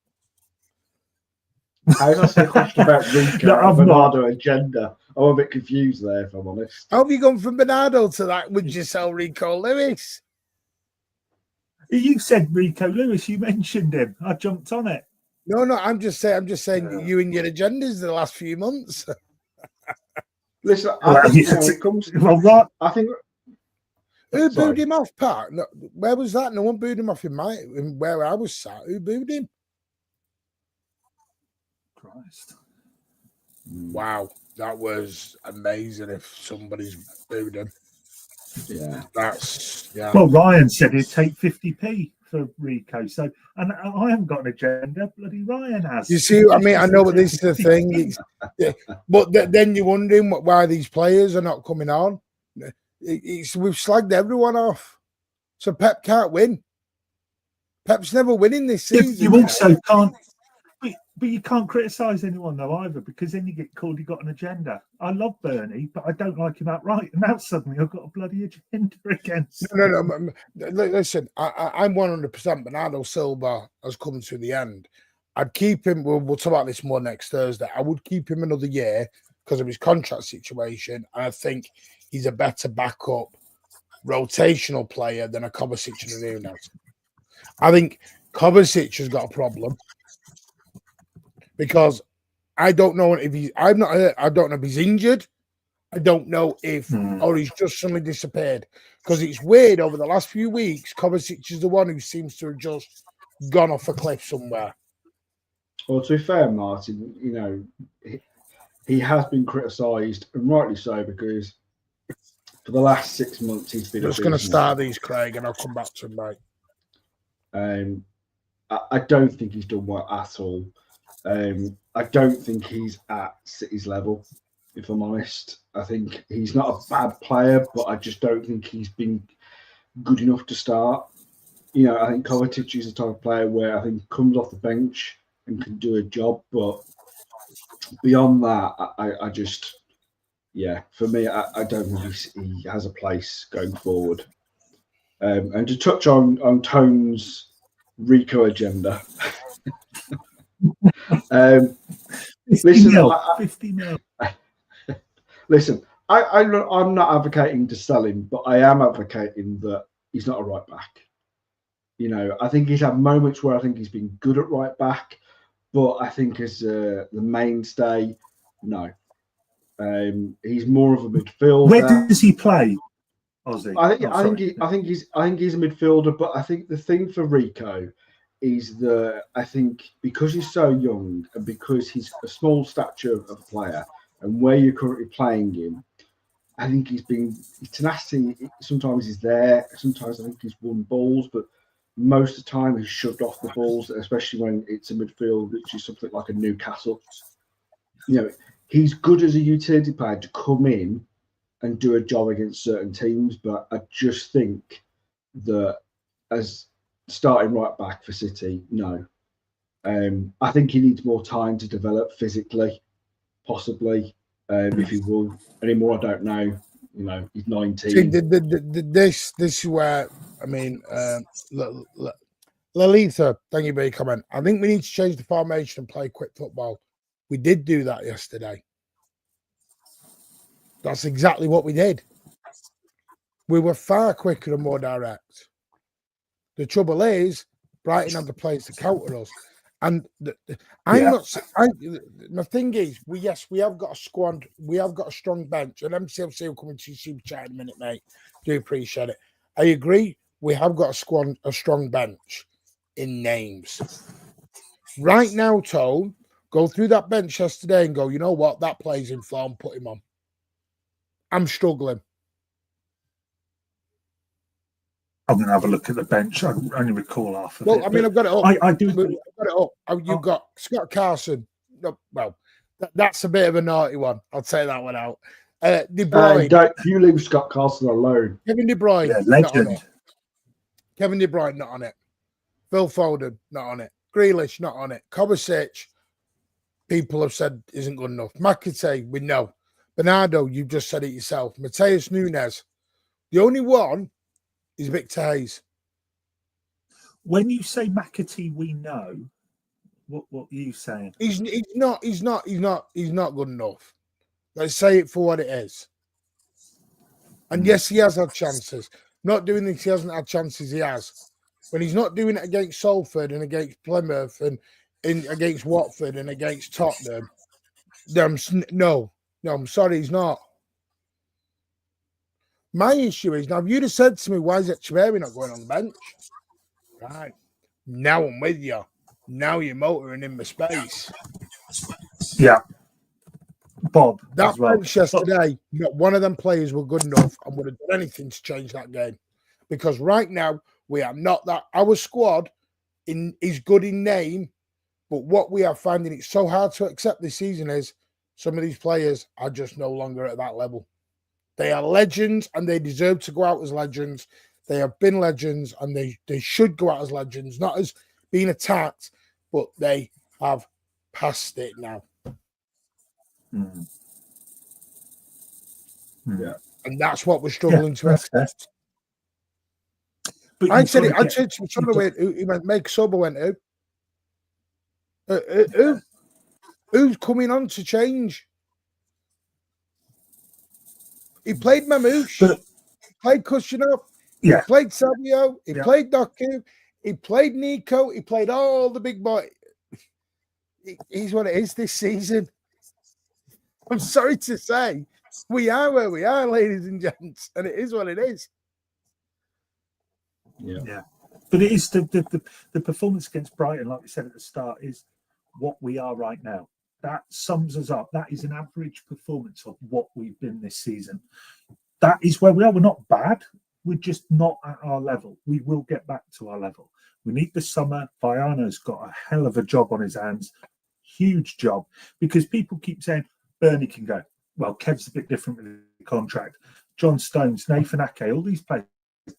[SPEAKER 3] I was asking a question about Rico and Bernardo agenda. I'm a bit confused there, if I'm honest.
[SPEAKER 1] How have you gone from Bernardo to that? Would you sell Rico Lewis?
[SPEAKER 2] You said Rico Lewis. You mentioned him. I jumped on it.
[SPEAKER 1] No, I'm just saying you and your agendas the last few months.
[SPEAKER 3] Listen, I think when it comes to, I think
[SPEAKER 1] who booed him off, Pat? No, where was that? No one booed him off in where I was sat. Who booed him?
[SPEAKER 2] Christ.
[SPEAKER 1] Wow, that was amazing. If somebody's booed him, that's
[SPEAKER 2] Well, Ryan said he'd take 50p for Rico. So, and I haven't got an agenda. Bloody Ryan has.
[SPEAKER 1] You see, I mean, I know, but this is the thing. But then you're wondering why these players are not coming on. We've slagged everyone off, so Pep can't win. Pep's never winning this season.
[SPEAKER 2] You also can't. But you can't criticise anyone though either, because then you get called you got an agenda. I love Bernie, but I don't like him outright, and now suddenly I've got a bloody agenda against.
[SPEAKER 1] No. Listen, I'm 100%. Bernardo Silva has come to the end. I'd keep him. We'll talk about this more next Thursday. I would keep him another year because of his contract situation, and I think he's a better backup, rotational player than a Kovacic and a Nunes. I think Kovacic has got a problem. Because I don't know if he's. I'm not. I don't know if he's injured. I don't know if or he's just suddenly disappeared. Because it's weird over the last few weeks. Kovacic is the one who seems to have just gone off a cliff somewhere.
[SPEAKER 3] Well, to be fair, Martin, you know, he has been criticised, and rightly so, because for the last 6 months he's been.
[SPEAKER 1] Just going to start these, Craig, and I'll come back to him, mate.
[SPEAKER 3] I don't think he's done well at all. I don't think he's at City's level, if I'm honest. I think he's not a bad player, but I just don't think he's been good enough to start. You know, I think Kovacic is the type of player where I think he comes off the bench and can do a job, but beyond that, I just, for me, I don't think he has a place going forward. And to touch on Tone's Rico agenda. Listen,
[SPEAKER 2] 50 mil.
[SPEAKER 3] Listen, I'm not advocating to sell him, but I am advocating that he's not a right back. You know, I think he's had moments where I think he's been good at right back, but I think as the mainstay, no. He's more of a midfielder.
[SPEAKER 2] Where does he play? Ozzy?
[SPEAKER 3] I think he's a midfielder, but I think the thing for Rico is that I think because he's so young and because he's a small stature of a player and where you're currently playing him, I think his tenacity, sometimes he's there, sometimes I think he's won balls, but most of the time he's shoved off the balls, especially when it's a midfield, which is something like a Newcastle. You know, he's good as a utility player to come in and do a job against certain teams, but I just think that as starting right back for City, no. I think he needs more time to develop physically, possibly. If he will anymore, I don't know. You know, he's 19.
[SPEAKER 1] See, this is where, I mean, Lalita, thank you for your comment. I think we need to change the formation and play quick football. We did do that yesterday. That's exactly what we did. We were far quicker and more direct. The trouble is, Brighton had the players to counter us. And my thing is, we have got a squad, we have got a strong bench. And MCFC will come into your super chat in a minute, mate. Do appreciate it. I agree, we have got a strong bench in names. Right now, Tone, go through that bench yesterday and go, you know what, that player's in form, put him on. I'm struggling.
[SPEAKER 2] I'm going to have a look at the bench. I only recall half of it.
[SPEAKER 1] Well, I mean, I've got it up.
[SPEAKER 2] I do.
[SPEAKER 1] I've got it up. You've got Scott Carson. No, well, that's a bit of a naughty one. I'll take that one out. De Bruyne.
[SPEAKER 3] Don't you leave Scott Carson alone.
[SPEAKER 1] Kevin De Bruyne.
[SPEAKER 2] Yeah, legend.
[SPEAKER 1] Kevin De Bruyne, not on it. Phil Foden, not on it. Grealish, not on it. Kovacic, people have said isn't good enough. McAtee, we know. Bernardo, you just said it yourself. Mateus Nunes. The only one is Victor Hayes.
[SPEAKER 2] When you say McAtee, we know. What are you saying?
[SPEAKER 1] He's not good enough. Let's say it for what it is. And yes, he has had chances. Not doing this, he hasn't had chances. He has. When he's not doing it against Salford and against Plymouth and against Watford and against Tottenham, no, I'm sorry, he's not. My issue is, now, if you'd have said to me, why is Echeverri not going on the bench? Right. Now I'm with you. Now you're motoring in my space.
[SPEAKER 2] Yeah. Bob.
[SPEAKER 1] That
[SPEAKER 2] as well.
[SPEAKER 1] bench yesterday, not one of them players were good enough and would have done anything to change that game. Because right now, we are not that. Our squad is good in name, but what we are finding it so hard to accept this season is some of these players are just no longer at that level. They are legends and they deserve to go out as legends. They have been legends and they should go out as legends, not as being attacked, but they have passed it now.
[SPEAKER 2] Mm.
[SPEAKER 3] Yeah.
[SPEAKER 1] And that's what we're struggling to accept.
[SPEAKER 2] But
[SPEAKER 1] I said it. I said to someone who went, make sober went who's coming on to change? He played Mamouche, he played Kushner, he played Savio, he played Doku, he played Nico, he played all the big boys. He's what it is this season. I'm sorry to say, we are where we are, ladies and gents, and it is what it is.
[SPEAKER 2] Yeah. But it is the performance against Brighton, like we said at the start, is what we are right now. That sums us up. That is an average performance of what we've been this season. That is where we are. We're not bad. We're just not at our level. We will get back to our level. We need the summer. Viano's got a hell of a job on his hands. Huge job. Because people keep saying, Bernie can go. Well, Kev's a bit different with the contract. John Stones, Nathan Ake, all these players,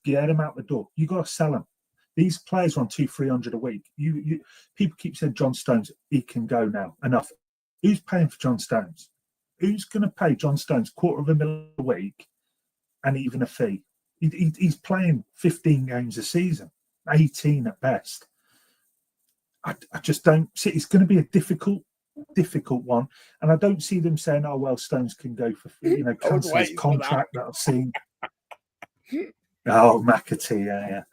[SPEAKER 2] get them out the door. You got to sell them. These players are on 200-300 a week. You people keep saying John Stones, he can go now. Enough. Who's paying for John Stones? Who's going to pay John Stones $250,000 a week and even a fee? He's playing 15 games a season, 18 at best. I just don't see. It's going to be a difficult one, and I don't see them saying, "Oh well, Stones can go for cancel his contract." That I've seen. Oh, McAtee,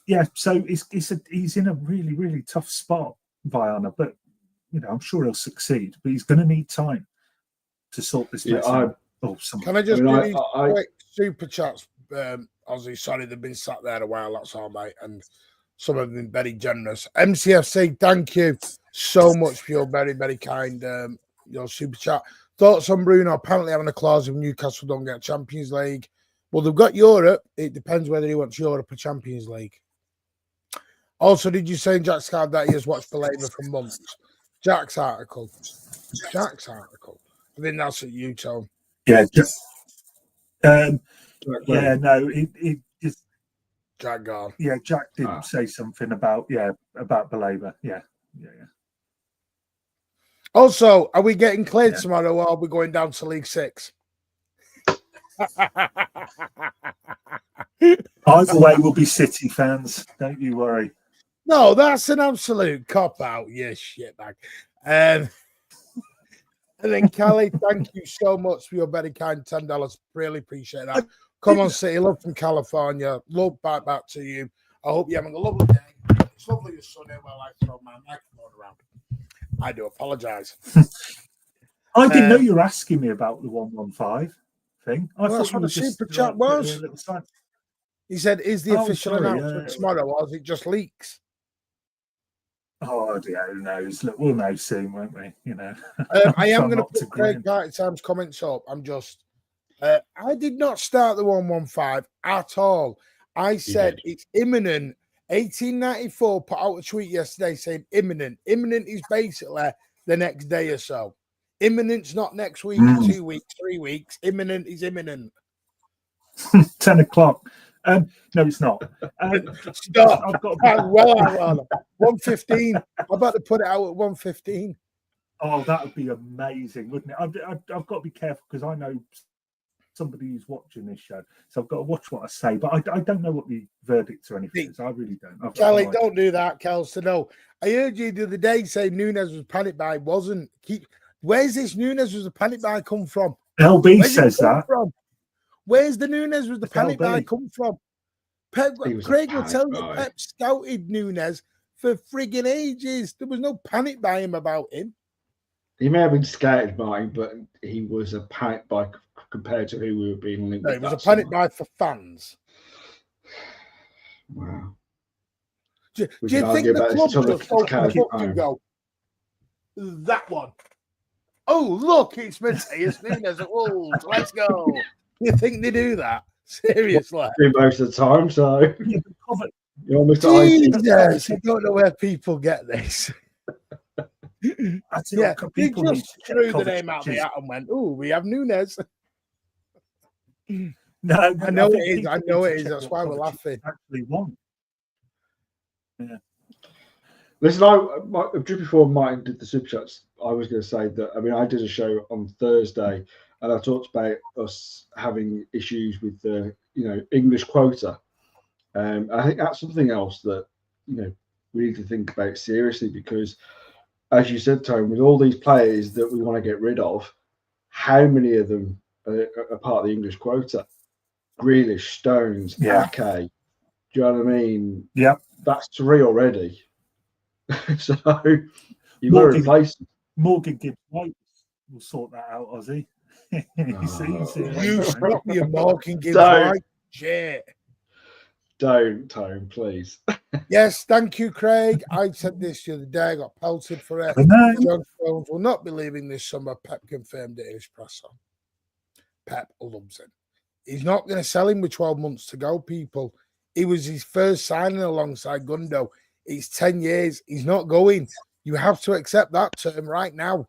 [SPEAKER 2] yeah. So he's in a really, really tough spot, Viana. But I'm sure he'll succeed. But he's going to need time to sort this mess out.
[SPEAKER 1] Can I just do these quick super chats, Ozzy? Sorry, they've been sat there a while. That's all, mate. And some have been very generous. MCFC, thank you so much for your very, very kind your super chat. Thoughts on Bruno apparently having a clause if Newcastle don't get Champions League. Well, they've got Europe. It depends whether he wants Europe or Champions League. Also, did you say in Jack's card that he has watched for Labour for months? Jack's article. I think that's at you, Tom.
[SPEAKER 2] Yeah. It just
[SPEAKER 1] Jack gone.
[SPEAKER 2] Yeah, Jack did say something about Labour. Yeah.
[SPEAKER 1] Also, are we getting cleared tomorrow or are we going down to League 6?
[SPEAKER 2] Either way, we'll be City fans. Don't you worry.
[SPEAKER 1] No, that's an absolute cop-out. Yes, shitbag. And then, Callie, thank you so much for your very kind $10. Really appreciate that. Come on, City. Love from California. Love back to you. I hope you're having a lovely day. It's lovely as sunny while I throw my microphone around. I do apologise.
[SPEAKER 2] I didn't know you were asking me about the 115 thing. I thought
[SPEAKER 1] that's what the super chat was. He said, "Is the official announcement tomorrow, or is it just leaks?"
[SPEAKER 2] Oh, yeah, who knows? Look, we'll know soon, won't we?
[SPEAKER 1] I am going to put Craig Party Time's comments up. I'm just. I did not start the 115 at all. I said it's imminent. 1894 put out a tweet yesterday saying imminent. Imminent is basically the next day or so. Imminent's not next week, 2 weeks, 3 weeks. Imminent is imminent.
[SPEAKER 2] 10 o'clock. No, it's not.
[SPEAKER 1] Stop. I've got 1:15. I'm about to put it out at 1:15.
[SPEAKER 2] Oh, that would be amazing, wouldn't it? I've got to be careful because I know somebody who's watching this show, so I've got to watch what I say. But I don't know what the verdict or anything is. I really don't.
[SPEAKER 1] Kelly, don't do that, Kels. No, I heard you the other day say Nunes was panic buy. Wasn't. Where's this Nunes was a panic buy come from?
[SPEAKER 2] LB says that.
[SPEAKER 1] Where's the Nunes was the panic buy come from? Craig will tell you Pep scouted Nunes for frigging ages. There was no panic buy him about him.
[SPEAKER 3] He may have been scouted by him, but he was a panic buy compared to who we were being linked with.
[SPEAKER 1] It was a panic buy for fans.
[SPEAKER 3] Wow.
[SPEAKER 1] Do you think the club just opened the book and go, that one? Oh, look, it's Matthias Nunes at Wolves. Let's go. You think they do that? Seriously?
[SPEAKER 3] Do most of the time, so
[SPEAKER 2] Yeah,
[SPEAKER 3] you're almost
[SPEAKER 1] Jesus, I don't know where people get this. Yeah, they just threw the name out of the hat and went, "Oh, we have Nunes."
[SPEAKER 2] No,
[SPEAKER 1] I know it is. I know it is. That's why we're laughing.
[SPEAKER 2] Actually, won. Yeah.
[SPEAKER 3] Listen, just before Martin did the super chats, I was going to say that, I mean, I did a show on Thursday and I talked about us having issues with the, English quota. I think that's something else that, we need to think about seriously because, as you said, Tone, with all these players that we want to get rid of, how many of them are part of the English quota? Grealish, Stones, Ake. Do you know what I mean?
[SPEAKER 2] Yeah.
[SPEAKER 3] That's 3 already. So you've got to replace them.
[SPEAKER 2] Morgan Gibbs White will sort that out, Ozzy.
[SPEAKER 1] You stop your Morgan Gibbs White shit.
[SPEAKER 3] Don't, Tone, please.
[SPEAKER 1] Yes, thank you, Craig. I said this the other day. I got pelted for it. John Stones will not be leaving this summer. Pep confirmed it in his presser. Pep loves him. He's not going to sell him with 12 months to go, people. He was his first signing alongside Gundo. It's 10 years. He's not going. You have to accept that term right now.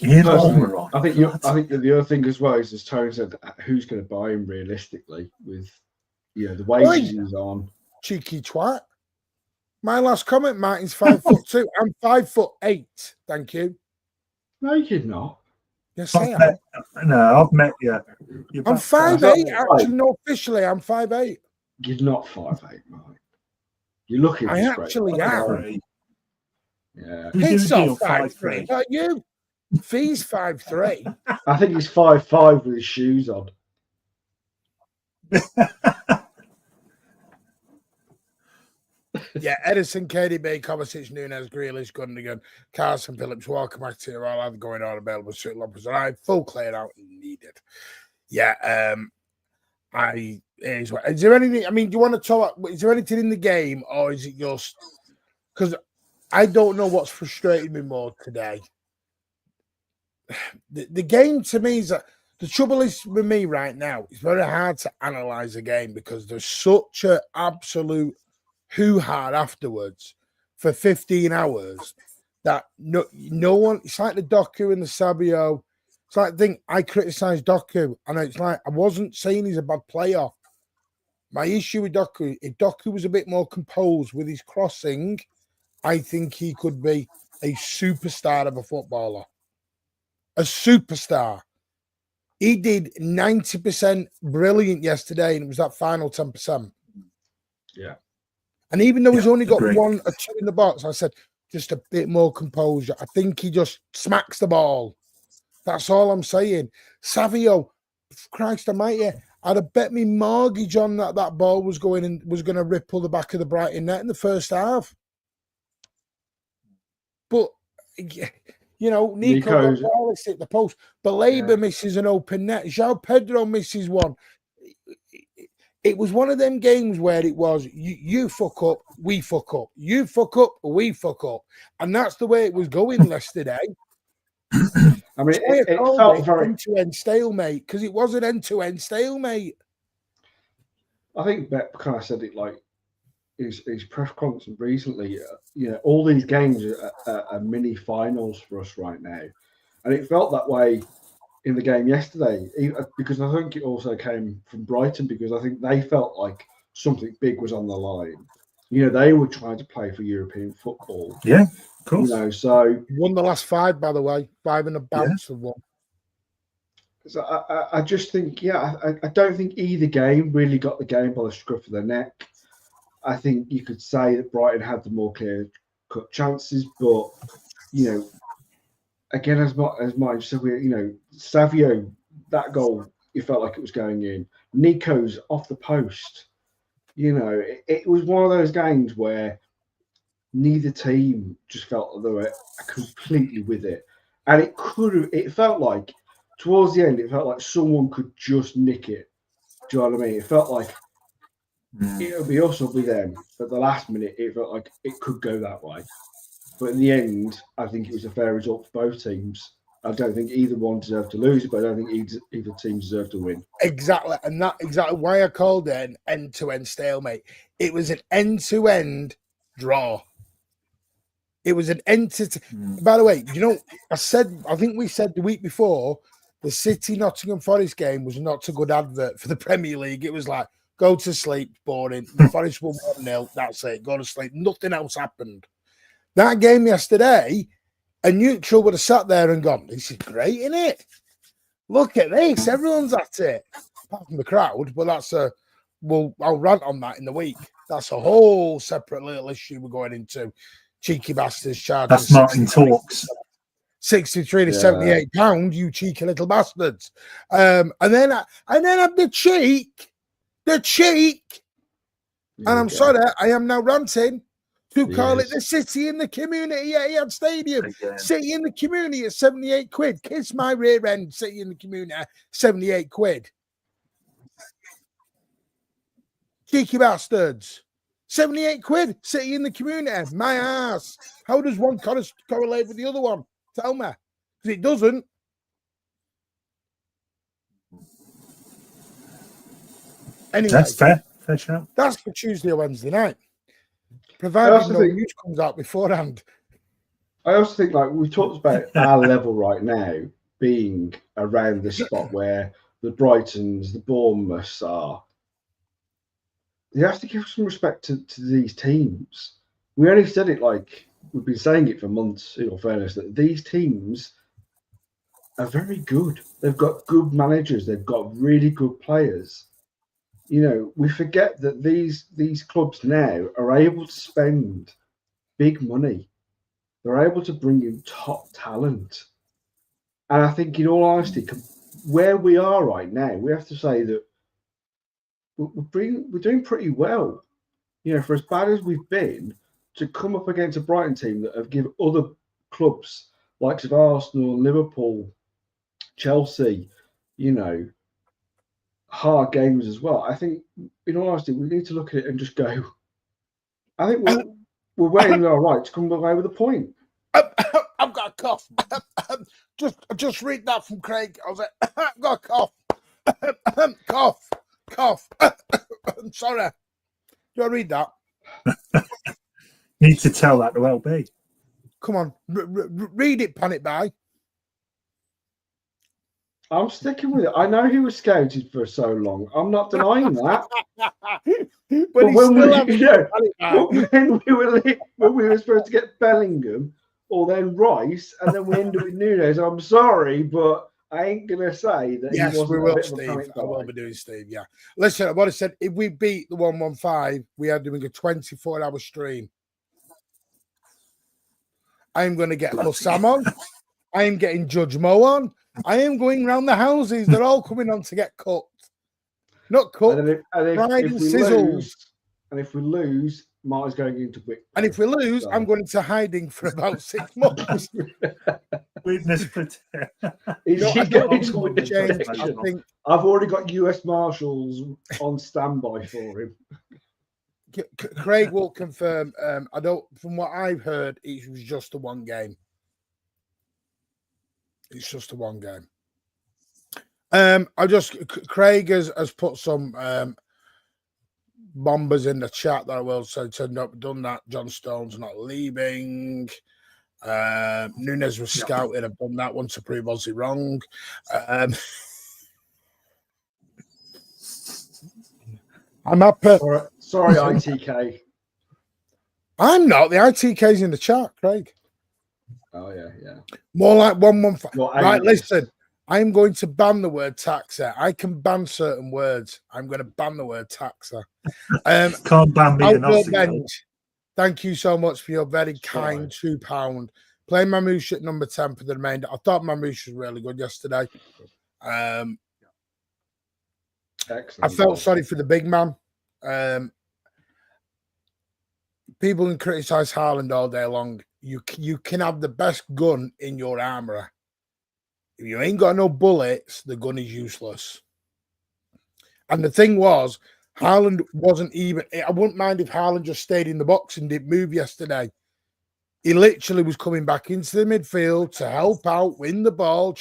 [SPEAKER 3] I think the other thing as well is, as Tony said, who's going to buy him realistically with the wages he's on?
[SPEAKER 1] Cheeky twat. My last comment, Martin's 5'2". I'm 5'8". Thank you.
[SPEAKER 3] No, you're not.
[SPEAKER 1] Yes, I am.
[SPEAKER 2] No, I've met you.
[SPEAKER 1] I'm 5'8". Actually, no, officially, I'm 5'8".
[SPEAKER 3] You're not 5'8", Martin. You're looking.
[SPEAKER 1] I actually am.
[SPEAKER 3] Yeah.
[SPEAKER 1] He's not 5'3". Not you. Fee's 5'3".
[SPEAKER 3] I think he's 5'5" with his shoes on.
[SPEAKER 1] Yeah, Edison, KDB, Kovacic, Nunes, Grealish, Gundogan, Carson, Phillips, Walker, Martin, all have going on available. Stuart Lopez, and I full clear out needed. Yeah, is there anything? I mean, do you want to talk? Is there anything in the game, or is it just because I don't know what's frustrating me more today? The game to me is that the trouble is with me right now. It's very hard to analyze a game because there's such an absolute hoo-ha afterwards for 15 hours that no one. It's like the Doku and the Sabio. It's like I criticise Doku, and it's like I wasn't saying he's a bad player. My issue with Doku, if Doku was a bit more composed with his crossing, I think he could be a superstar of a footballer. A superstar. He did 90% brilliant yesterday, and it was that final 10%.
[SPEAKER 3] Yeah.
[SPEAKER 1] And even though he's only got 1 or 2 in the box, I said, just a bit more composure. I think he just smacks the ball. That's all I'm saying. Savio, Christ almighty, I'd have bet me mortgage on that ball was going to ripple the back of the Brighton net in the first half. But Nico Gonzalez hit the post. Baleba misses an open net. João Pedro misses one. It was one of them games where it was you fuck up, we fuck up. You fuck up, we fuck up. And that's the way it was going yesterday.
[SPEAKER 3] I mean, it felt very
[SPEAKER 1] end-to-end stalemate because it was an end-to-end stalemate.
[SPEAKER 3] I think Beck kind of said it like his press conference recently. All these games are mini finals for us right now, and it felt that way in the game yesterday, because I think it also came from Brighton, because I think they felt like something big was on the line. They were trying to play for European football.
[SPEAKER 2] Yeah, of course.
[SPEAKER 3] So
[SPEAKER 1] won the last 5, by the way, 5 and a bounce of one.
[SPEAKER 3] So I just think, I don't think either game really got the game by the scruff of the neck. I think you could say that Brighton had the more clear-cut chances, but again, as much so Savio, that goal, it felt like it was going in. Nico's off the post. It was one of those games where neither team just felt that they were completely with it, and it felt like towards the end, it felt like someone could just nick it. Do you know what I mean? It felt like it'll be us or be them. At the last minute, it felt like it could go that way. But in the end, I think it was a fair result for both teams. I don't think either one deserved to lose, but I don't think either team deserved to win.
[SPEAKER 1] Exactly. And that's exactly why I called it an end-to-end stalemate. It was an end-to-end draw. It was an By the way, I think we said the week before, the City Nottingham Forest game was not a good advert for the Premier League. It was like, go to sleep, boring. The Forest won 1-0. That's it. Go to sleep. Nothing else happened. That game yesterday, a neutral would have sat there and gone, this is great, isn't it? Look at this. Everyone's at it. Apart from the crowd, but I'll rant on that in the week. That's a whole separate little issue we're going into. Cheeky bastards charging.
[SPEAKER 2] That's Martin talks.
[SPEAKER 1] 63 to £78, you cheeky little bastards. And then have the cheek, and I'm sorry, I am now ranting to call it the City in the Community Etihad Stadium. Again. City in the Community at 78 quid. Kiss my rear end, City in the Community, 78 quid. Cheeky bastards. 78 quid, City in the Community. My ass. How does one correlate with the other one? Tell me. Because it doesn't. Anyway.
[SPEAKER 2] That's fair. Fair shout.
[SPEAKER 1] That's for Tuesday or Wednesday night. Provided no news comes out beforehand.
[SPEAKER 3] I also think, like, we talked about our level right now being around the spot where the Brightons, the Bournemouths are. You have to give some respect to these teams. We only said it like we've been saying it for months, in all fairness, that these teams are very good. They've got good managers. They've got really good players. We forget that these clubs now are able to spend big money. They're able to bring in top talent. And I think, in all honesty, where we are right now, we have to say that we're doing pretty well. For as bad as we've been, to come up against a Brighton team that have given other clubs, like of Arsenal, Liverpool, Chelsea, hard games as well. I think, in all honesty, we need to look at it and just go, I think we're waiting all right to come away with a point.
[SPEAKER 1] I've got a cough. just read that from Craig. I was like, I've got a cough. Cough. I'm sorry. Do I read that?
[SPEAKER 2] Need to tell that to LB.
[SPEAKER 1] Come on, read it, Panic Buy.
[SPEAKER 3] I'm sticking with it. I know he was scouted for so long. I'm not denying that. but when we were supposed to get Bellingham or then Rice, and then we ended with Nunes, I'm sorry, but I ain't going to say that.
[SPEAKER 1] Yes,
[SPEAKER 3] he wasn't
[SPEAKER 1] we will,
[SPEAKER 3] a bit
[SPEAKER 1] Steve.
[SPEAKER 3] Of a
[SPEAKER 1] I will be doing Steve, yeah. Listen, what I said, if we beat the 115, we are doing a 24-hour stream. I'm going to get Hussam on. I am getting Judge Mo on. I am going round the houses. They're all coming on to get cut. Not cut.
[SPEAKER 3] And if we
[SPEAKER 1] sizzles.
[SPEAKER 3] If we lose, Martin's going into Wick.
[SPEAKER 1] And if we lose, I'm going into hiding for about 6 months.
[SPEAKER 2] Witness protection.
[SPEAKER 3] I've already got US Marshals on standby for him.
[SPEAKER 1] Craig will confirm. I don't. From what I've heard, it was just a one game. It's just a one game. Craig has put some bombers in the chat that I will say turned up done that. John Stone's not leaving. Nunes was scouted. I've done that one to prove Aussie wrong. I'm happy.
[SPEAKER 3] Sorry, ITK.
[SPEAKER 1] I'm not. The ITK's in the chat, Craig.
[SPEAKER 3] Oh, yeah.
[SPEAKER 1] More like 115. Right, listen. I'm going to ban the word taxer. I can ban certain words. I'm going to ban the word taxer.
[SPEAKER 2] Can't ban me.
[SPEAKER 1] Thank you so much for your very kind £2. Play Mamouche at number 10 for the remainder. I thought Mamouche was really good yesterday.
[SPEAKER 3] Excellent.
[SPEAKER 1] I felt sorry for the big man. People can criticize Haaland all day long. You can have the best gun in your armour. If you ain't got no bullets, the gun is useless. And the thing was, Haaland wasn't even. I wouldn't mind if Haaland just stayed in the box and didn't move yesterday. He literally was coming back into the midfield to help out, win the ball.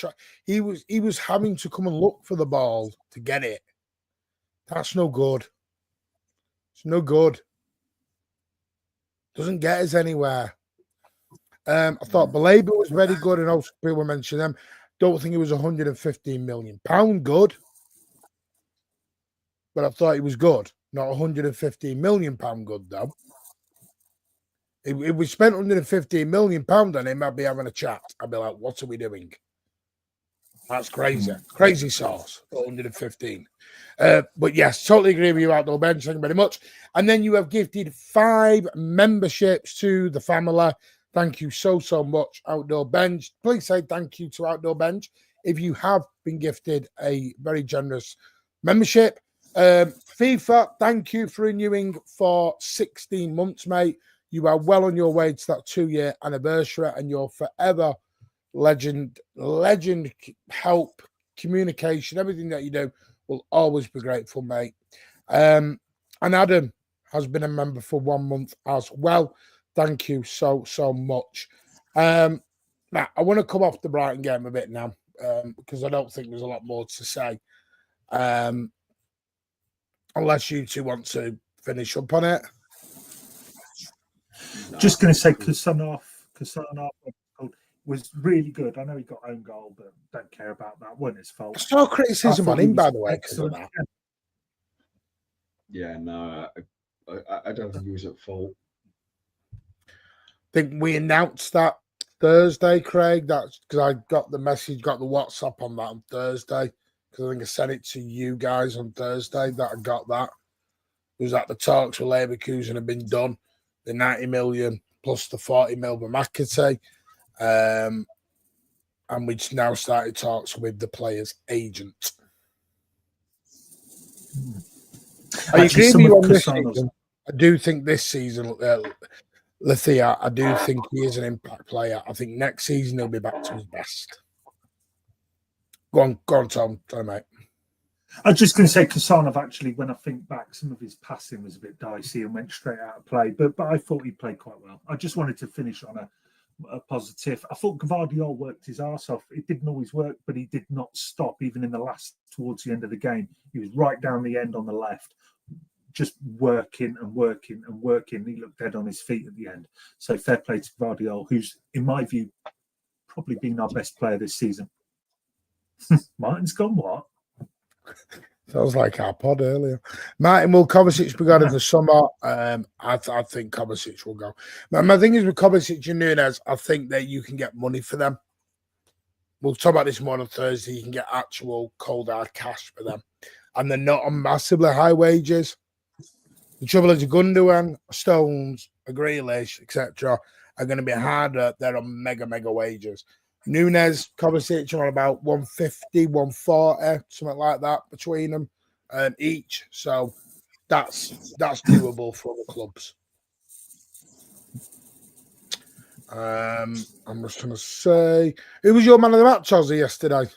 [SPEAKER 1] He was having to come and look for the ball to get it. That's no good. It's no good. Doesn't get us anywhere. I thought Baleba was very good, and also people mentioned them. Don't think it was £115 million good, but I thought he was good. Not £115 million good though. If we spent £115 million on him, I'd be having a chat. I'd be like, "What are we doing?" That's crazy, crazy sauce. 115. But yes, totally agree with you, Outdoor Bench. Thank you very much. And then you have gifted 5 memberships to the family. Thank you so much, Outdoor Bench. Please say thank you to Outdoor Bench if you have been gifted a very generous membership. FIFA, thank you for renewing for 16 months, mate. You are well on your way to that 2-year anniversary, and you're forever legend help, communication, everything that you do will always be grateful, mate. And Adam has been a member for 1 month as well. Thank you so much. Now I want to come off the Brighton game a bit now, because I don't think there's a lot more to say, unless you two want to finish up on it.
[SPEAKER 2] Just going to say Kusanov was really good. I know he got own goal, but don't care about that. Wasn't his fault.
[SPEAKER 1] There's no criticism on him, by the way, because of that.
[SPEAKER 3] Yeah, no, I don't think he was at fault.
[SPEAKER 1] I think we announced that Thursday, Craig. That's because I got the message, got the WhatsApp on that on Thursday, because I think I sent it to you guys on Thursday that I got that. It was that the talks with Leverkusen had been done, the 90 million plus the 40 mil with McAtee. And we've now started talks with the player's agent. I agree with you on this season. I do think this season, Lethea, I do think he is an impact player. I think next season he'll be back to his best. Go on, Tom. Sorry, mate.
[SPEAKER 2] I was just going to say, Kusanov, actually, when I think back, some of his passing was a bit dicey and went straight out of play, but I thought he played quite well. I just wanted to finish on a positive. I thought Gvardiol worked his arse off. It didn't always work, but he did not stop, even in the last, towards the end of the game. He was right down the end on the left, just working and working and working. He looked dead on his feet at the end. So fair play to Gvardiol, who's, in my view, probably been our best player this season. Martin's gone, what?
[SPEAKER 1] Sounds like our pod earlier. Martin, will Kovacic be gone in the summer? I think Kovacic will go. My thing is with Kovacic and Nunez, I think that you can get money for them. We'll talk about this more on Thursday. You can get actual cold hard cash for them. And they're not on massively high wages. The trouble is, a Gundogan, Stones, a Grealish, etc., are going to be harder. They're on mega wages. Nunez, Kovacic are about 150, 140, something like that between them each. So that's doable for other clubs. I'm just going to say, who was your man of the match, Ozzy, yesterday?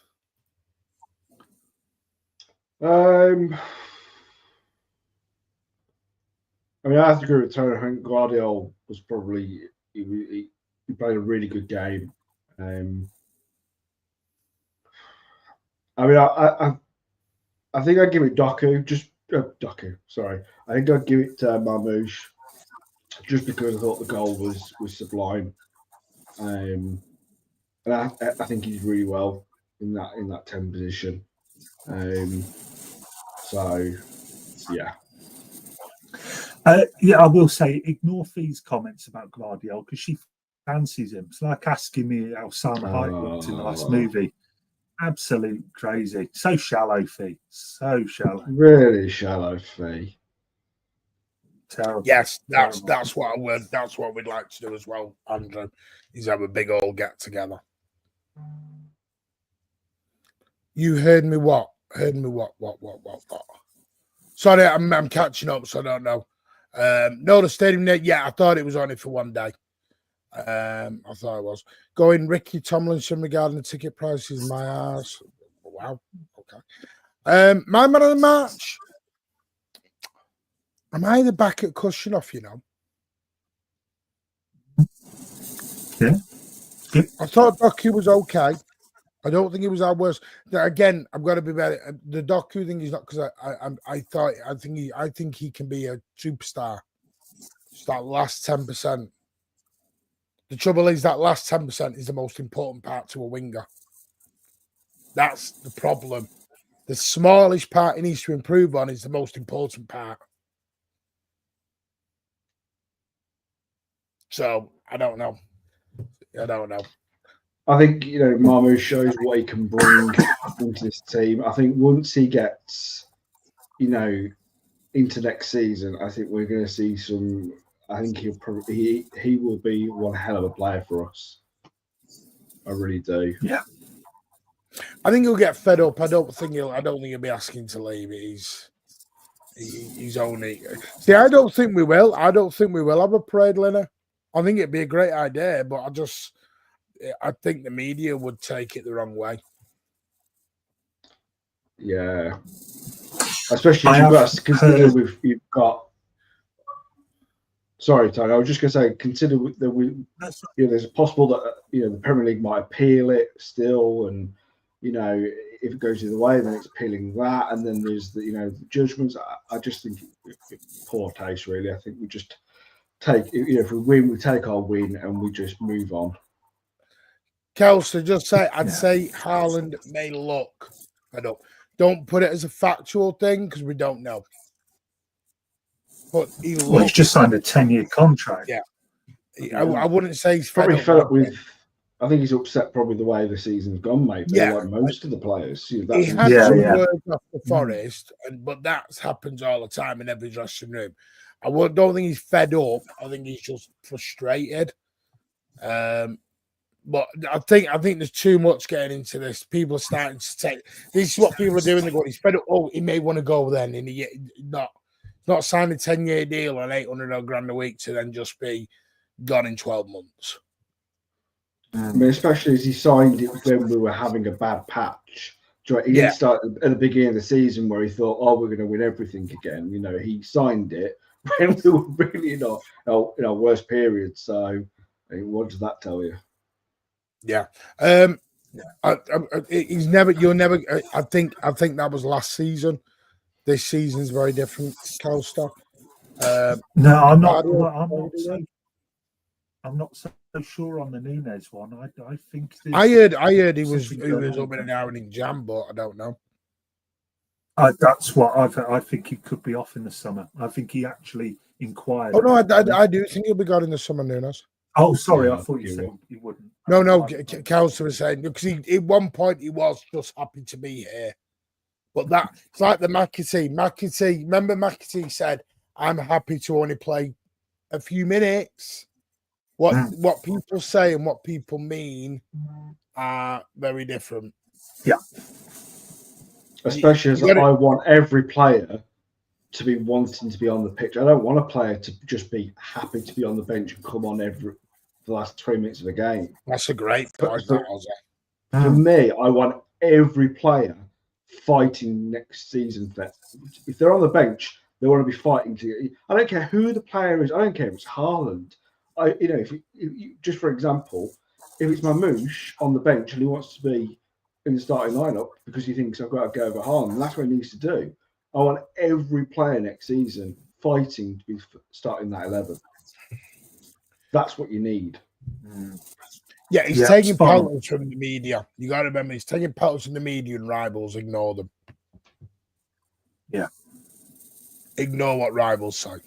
[SPEAKER 3] I mean, I have to agree with Tony. I think Gvardiol was probably he played a really good game. I mean, I think I'd give it Doku. Sorry, I think I'd give it Marmoush, just because I thought the goal was sublime. And I think he did really well in that 10 position. So yeah.
[SPEAKER 2] Yeah, I will say, ignore Fee's comments about Gvardiol because she fancies him. It's like asking me how Salma Hayek looked in the last movie. Absolute crazy. So shallow, Fee. So shallow.
[SPEAKER 3] Really shallow, Fee.
[SPEAKER 2] Terrible.
[SPEAKER 1] Yes, that's what we'd like to do as well, Andrew. Is have a big old get together. You heard me what? What? Sorry, I'm catching up, so I don't know. No, the stadium there. Yeah, I thought it was only for one day. I thought it was. Going Ricky Tomlinson regarding the ticket prices, my ass. Wow. Okay. My man of the match. Am I the back at Kushinoff, you know?
[SPEAKER 2] Yeah.
[SPEAKER 1] I thought Doku was okay. I don't think he was our worst. Again, I've got to be better. The Doku thing is not because I think he can be a superstar. It's that last 10%. The trouble is that last 10% is the most important part to a winger. That's the problem. The smallest part he needs to improve on is the most important part. So I don't know.
[SPEAKER 3] I think, Marmoush shows what he can bring into this team. I think once he gets, into next season, I think we're going to see some. I think he will be one hell of a player for us. I really do.
[SPEAKER 2] Yeah.
[SPEAKER 1] I think he'll get fed up. I don't think he'll be asking to leave. He's only. See, I don't think we will. I don't think we will have a parade, Lena. I think it'd be a great idea, but I think the media would take it the wrong way.
[SPEAKER 3] Yeah, especially if you've got. Sorry, Tony. I was just going to say, consider that there's possible that the Premier League might appeal it still, and if it goes either way, then it's appealing that, and then there's the judgments. I just think it's poor taste, really. I think we just take if we win, we take our win, and we just move on.
[SPEAKER 1] Kelsey, just say I'd say Haaland may look. I don't put it as a factual thing because we don't know. But
[SPEAKER 2] he's just signed a 10-year contract.
[SPEAKER 1] Yeah, I wouldn't say he's
[SPEAKER 3] probably fed up with. I think he's upset probably the way the season's gone, mate.
[SPEAKER 1] Yeah,
[SPEAKER 3] like most of the players.
[SPEAKER 1] He had some words off the Forest, but that happens all the time in every dressing room. I don't think he's fed up. I think he's just frustrated. But I think there's too much getting into this. People are starting to take this is what people are doing. They're going, he's fed up. Oh, he may want to go then, and he not sign a 10-year deal on $800,000 a week to then just be gone in 12 months.
[SPEAKER 3] I mean, especially as he signed it when we were having a bad patch. He didn't start at the beginning of the season where he thought, "Oh, we're going to win everything again." He signed it when we were really in our worst period. So, what does that tell you?
[SPEAKER 1] Yeah. He's never. You'll never. I think that was last season. This season's very different. Costa.
[SPEAKER 2] No, I'm not. I'm not so sure on the Nunez one. I think.
[SPEAKER 1] I heard he was up in an hour in jam, but I don't know.
[SPEAKER 2] That's what I think he could be off in the summer. I think he actually inquired.
[SPEAKER 1] Oh no, I do think he'll be gone in the summer, Nunez.
[SPEAKER 2] Oh, sorry, I thought you said he wouldn't.
[SPEAKER 1] No, Kelsey was saying because at one point he was just happy to be here. But it's like the McAtee. Remember McAtee said, "I'm happy to only play a few minutes." What people say and what people mean are very different.
[SPEAKER 2] Yeah.
[SPEAKER 3] Especially as I want every player to be wanting to be on the pitch. I don't want a player to just be happy to be on the bench and come on the last 3 minutes of the game.
[SPEAKER 1] That's a great point.
[SPEAKER 3] For me, I want every player fighting next season. If they're on the bench, they want to be fighting to. I don't care who the player is. I don't care if it's Haaland. If just for example, if it's Mamouche on the bench and he wants to be in the starting lineup because he thinks I've got to go over Haaland, that's what he needs to do. I want every player next season fighting to be starting that 11. That's what you need.
[SPEAKER 1] Yeah, he's taking pelters from the media. You got to remember, he's taking pelters from the media and rivals ignore them.
[SPEAKER 2] Yeah.
[SPEAKER 1] Ignore what rivals say.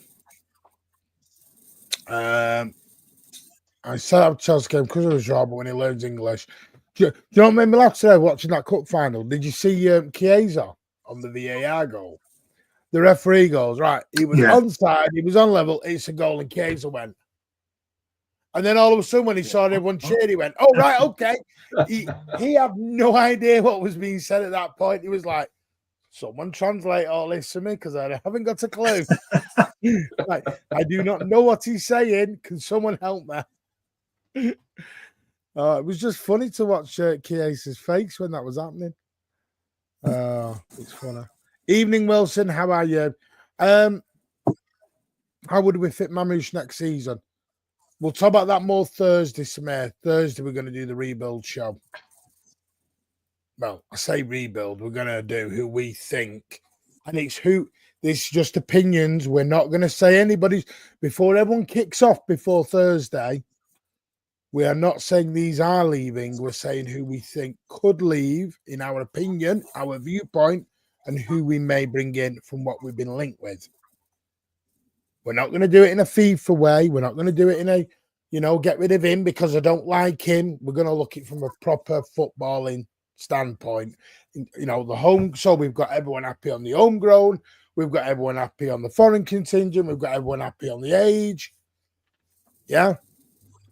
[SPEAKER 1] I set up Chelsea game because of the job, but when he learns English. Do you know what made me laugh today watching that cup final? Did you see Chiesa on the VAR goal? The referee goes, right, he was onside, he was on level, it's a goal, and Chiesa went. And then all of a sudden, when he saw everyone cheer, he went, "Oh, right, okay." He had no idea what was being said at that point. He was like, "Someone translate all this to me because I haven't got a clue. Like, I do not know what he's saying. Can someone help me?" It was just funny to watch Chiesa's face when that was happening. It's funny. Evening, Wilson. How are you? How would we fit Mamouche next season? We'll talk about that more Thursday, Samir. Thursday, we're going to do the rebuild show. Well, I say rebuild. We're going to do who we think. And it's who. This is just opinions. We're not going to say anybody. Before everyone kicks off before Thursday, we are not saying these are leaving. We're saying who we think could leave, in our opinion, our viewpoint, and who we may bring in from what we've been linked with. We're not going to do it in a FIFA way. We're not going to do it in a, get rid of him because I don't like him. We're going to look at it from a proper footballing standpoint. The home. So we've got everyone happy on the homegrown. We've got everyone happy on the foreign contingent. We've got everyone happy on the age. Yeah.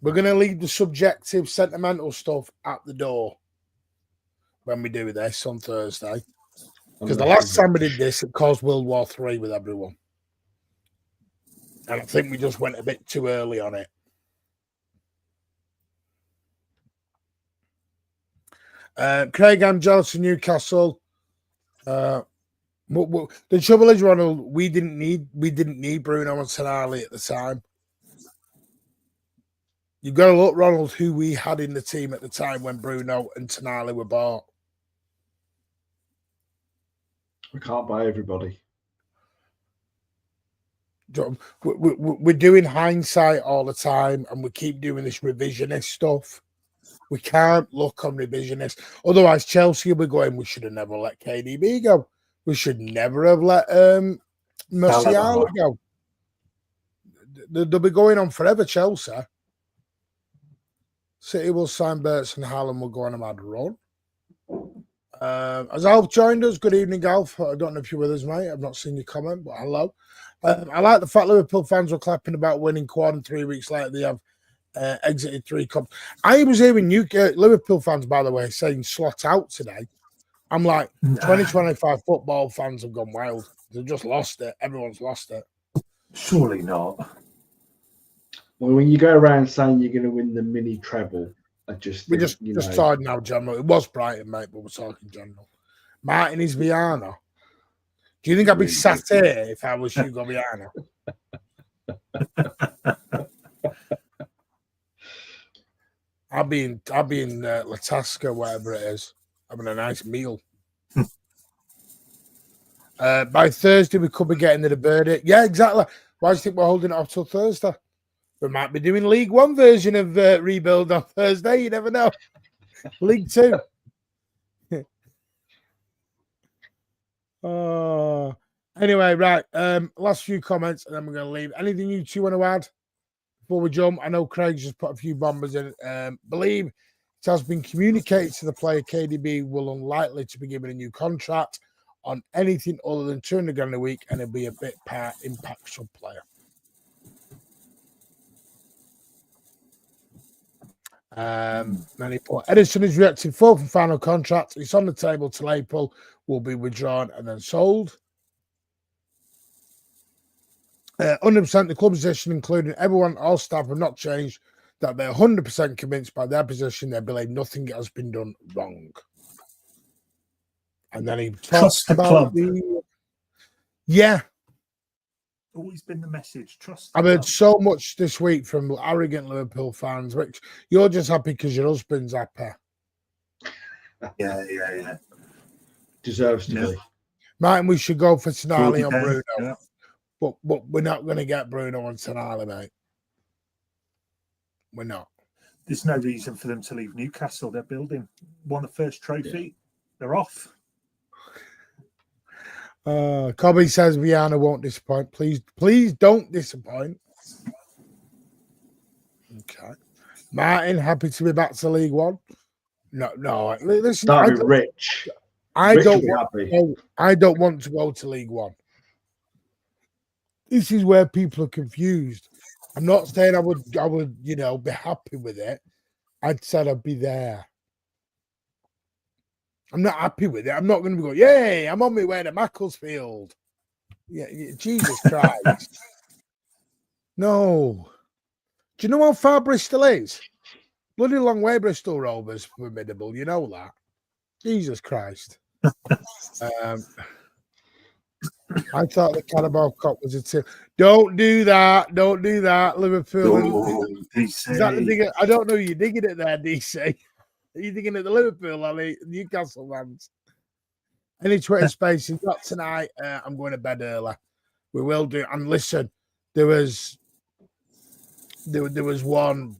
[SPEAKER 1] We're going to leave the subjective, sentimental stuff at the door when we do this on Thursday. Because the last time we did this, it caused World War III with everyone. And I think we just went a bit too early on it. Craig, I'm jealous of Newcastle. The trouble is, Ronald, we didn't need Bruno and Tonali at the time. You've got to look, Ronald, who we had in the team at the time when Bruno and Tonali were bought.
[SPEAKER 3] We can't buy everybody.
[SPEAKER 1] We're doing hindsight all the time, and we keep doing this revisionist stuff. We can't look on revisionist. Otherwise, Chelsea will be going, we should have never let KDB go. We should never have let Musiala go. They'll be going on forever, Chelsea. City will sign Burts and Haaland will go on a mad run. Has Alf joined us? Good evening, Alf. I don't know if you're with us, mate. I've not seen your comment, but hello. I like the fact Liverpool fans were clapping about winning quad, and 3 weeks later they have exited 3 cups. I was hearing Liverpool fans, by the way, saying slot out today. I'm like, 2025 football fans have gone wild. They've just lost it. Everyone's lost it.
[SPEAKER 2] Surely not.
[SPEAKER 3] Well, when you go around saying you're going to win the mini treble,
[SPEAKER 1] We're just talking now, general. It was Brighton, mate, but we're talking general. Martin is Viana. Do you think I'd be sat here if I was Hugo Viana? I'll be in Latasca, whatever it is, having a nice meal. By Thursday, we could be getting the verdict. Yeah, exactly. Why do you think we're holding it off till Thursday? We might be doing League One version of rebuild on Thursday. You never know. League Two. Anyway, right. Last few comments, and then we're going to leave. Anything you two want to add before we jump? I know Craig's just put a few bombers in. Believe it has been communicated to the player KDB will unlikely to be given a new contract on anything other than $200,000 a week, and he'll be a bit part impactful player. Then he put Edison is reacting 4th and final contract. It's on the table till April, will be withdrawn and then sold. 100% the club position, including everyone, all staff, have not changed. That they're 100% convinced by their position. They believe nothing has been done wrong. And then he talks about yeah.
[SPEAKER 2] Always been the message. Trust.
[SPEAKER 1] I've heard so much this week from arrogant Liverpool fans, which you're just happy because your husband's happy.
[SPEAKER 2] Yeah.
[SPEAKER 3] Deserves to be.
[SPEAKER 1] Martin, we should go for Tonali on Bruno.
[SPEAKER 2] Yeah.
[SPEAKER 1] But we're not going to get Bruno and Tonali, mate. We're not.
[SPEAKER 2] There's no reason for them to leave Newcastle. They're building. Won the first trophy. Yeah. They're off.
[SPEAKER 1] Cobby says Viana won't disappoint. Please don't disappoint. Okay. Martin, happy to be back to League One. No. Listen,
[SPEAKER 3] that'd be rich.
[SPEAKER 1] I don't want to go to League One. This is where people are confused. I'm not saying I would, be happy with it. I'd said I'd be there. I'm not happy with it. I'm not going to go, yay, I'm on my way to Macclesfield. Yeah, Jesus Christ. No. Do you know how far Bristol is? Bloody long way Bristol Rovers formidable. You know that. Jesus Christ. I thought the Carabao Cup was a tip. Don't do that. Don't do that, Liverpool.
[SPEAKER 2] DC.
[SPEAKER 1] Is that the thing? I don't know. You're digging it there, DC. Are you digging at the Liverpool or the Newcastle fans? Any Twitter spaces? Not tonight. I'm going to bed early. We will do. And listen, there was one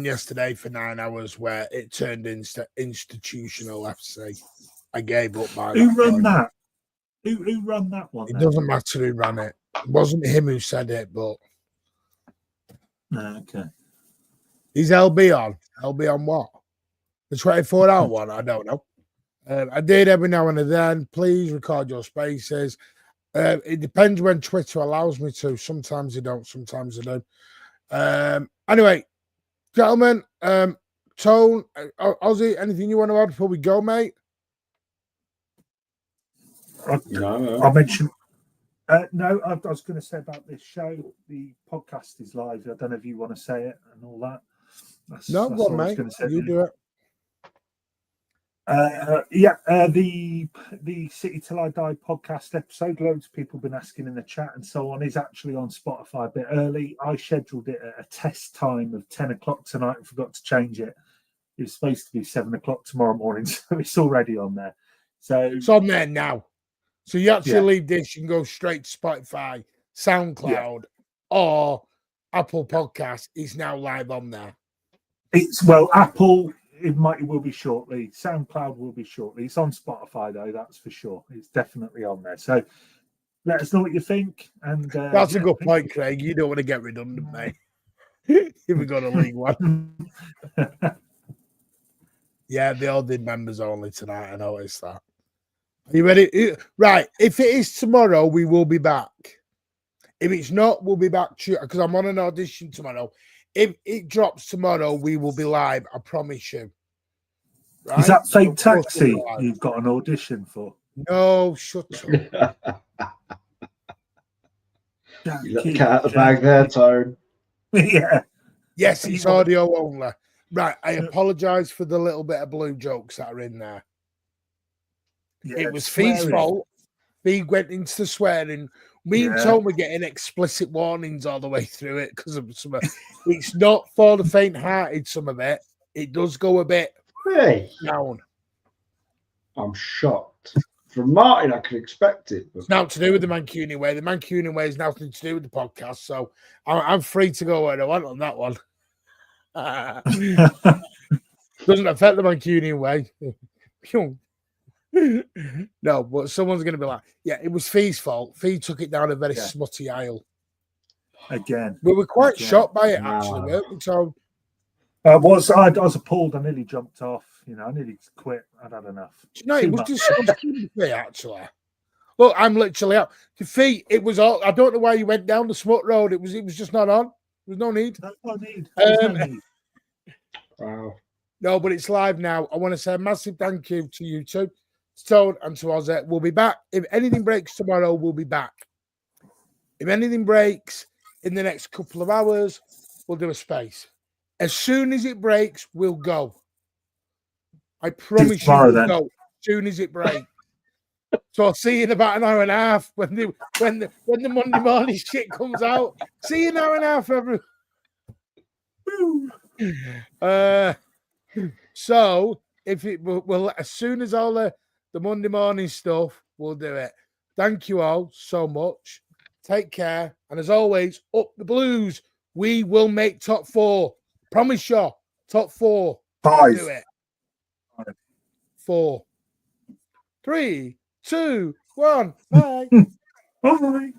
[SPEAKER 1] yesterday for 9 hours where it turned into institutional FC. I gave up by
[SPEAKER 2] Who
[SPEAKER 1] that
[SPEAKER 2] run
[SPEAKER 1] point.
[SPEAKER 2] that? Who run that one?
[SPEAKER 1] It doesn't matter who ran it. It wasn't him who said it, but
[SPEAKER 2] okay.
[SPEAKER 1] Is LB on? LB on what? The 24-hour one? I don't know. I did every now and then. Please record your spaces. It depends when Twitter allows me to. Sometimes they don't. Sometimes they do. Anyway, gentlemen, Tone, Ozzy, anything you want to add before we go, mate?
[SPEAKER 3] No.
[SPEAKER 2] I mentioned. No, I was going to say about this show. The podcast is live. I don't know if you want to say it and all that. That's
[SPEAKER 1] Go on, mate. You do it.
[SPEAKER 2] The City Till I Die podcast episode, loads of people have been asking in the chat and so on, is actually on Spotify a bit early. I scheduled it at a test time of 10 o'clock tonight and forgot to change it. It was supposed to be 7 o'clock tomorrow morning, so it's already on there. So
[SPEAKER 1] it's on there now. So you actually leave this and go straight to Spotify, SoundCloud, or Apple Podcast. It's now live on there.
[SPEAKER 2] It's Apple. It will be shortly. SoundCloud will be shortly. It's on Spotify though, that's for sure. It's definitely on there. So let us know what you think. And
[SPEAKER 1] that's a good point, Craig. You don't want to get redundant, mate. If we go to League One. Yeah, they all did members only tonight. I noticed that. Are you ready? Right. If it is tomorrow, we will be back. If it's not, we'll be back because I'm on an audition tomorrow. If it drops tomorrow, we will be live. I promise you. Right?
[SPEAKER 2] Is that Fake Taxi you've got an audition for?
[SPEAKER 1] No, shut up.
[SPEAKER 3] You got the cat out the bag there, Tone.
[SPEAKER 2] Yeah.
[SPEAKER 1] Yes, it's audio only. Right. I apologise for the little bit of blue jokes that are in there. Yeah, it was Fee's fault. Fee went into the swearing. Me and Tom were getting explicit warnings all the way through it because of some of it's not for the faint-hearted, some of it. It does go a bit down.
[SPEAKER 3] I'm shocked. From Martin, I could expect it. But...
[SPEAKER 1] It's nothing to do with the Mancunian way. The Mancunian way is nothing to do with the podcast, so I'm free to go where I want on that one. Doesn't affect the Mancunian way. No, but someone's going to be like, yeah, it was Fee's fault. Fee took it down a very smutty aisle.
[SPEAKER 2] Again.
[SPEAKER 1] We were quite shocked by it, actually, weren't we, Tom?
[SPEAKER 2] I was appalled. I nearly jumped off. I nearly quit. I'd had enough.
[SPEAKER 1] No, it was disgusting, actually. Look, I'm literally out. The Fee, it was all. I don't know why you went down the smut road. It was just not on. There was no need.
[SPEAKER 2] No need.
[SPEAKER 3] Wow.
[SPEAKER 1] No, but it's live now. I want to say a massive thank you to you two. Stone and to Ozzy. We'll be back. If anything breaks tomorrow, we'll be back. If anything breaks in the next couple of hours, we'll do a space. As soon as it breaks, we'll go. I promise you we'll go. As soon as it breaks. So I'll see you in about an hour and a half when the Monday morning shit comes out. See you in an hour and a half, everyone. So if it will, as soon as all the Monday morning stuff, we'll do it. Thank you all so much. Take care. And as always, up the Blues. We will make top 4. Promise you. Top 4.
[SPEAKER 2] 5.
[SPEAKER 1] Do it. 4. 3, 2, 1. Bye.
[SPEAKER 2] Bye.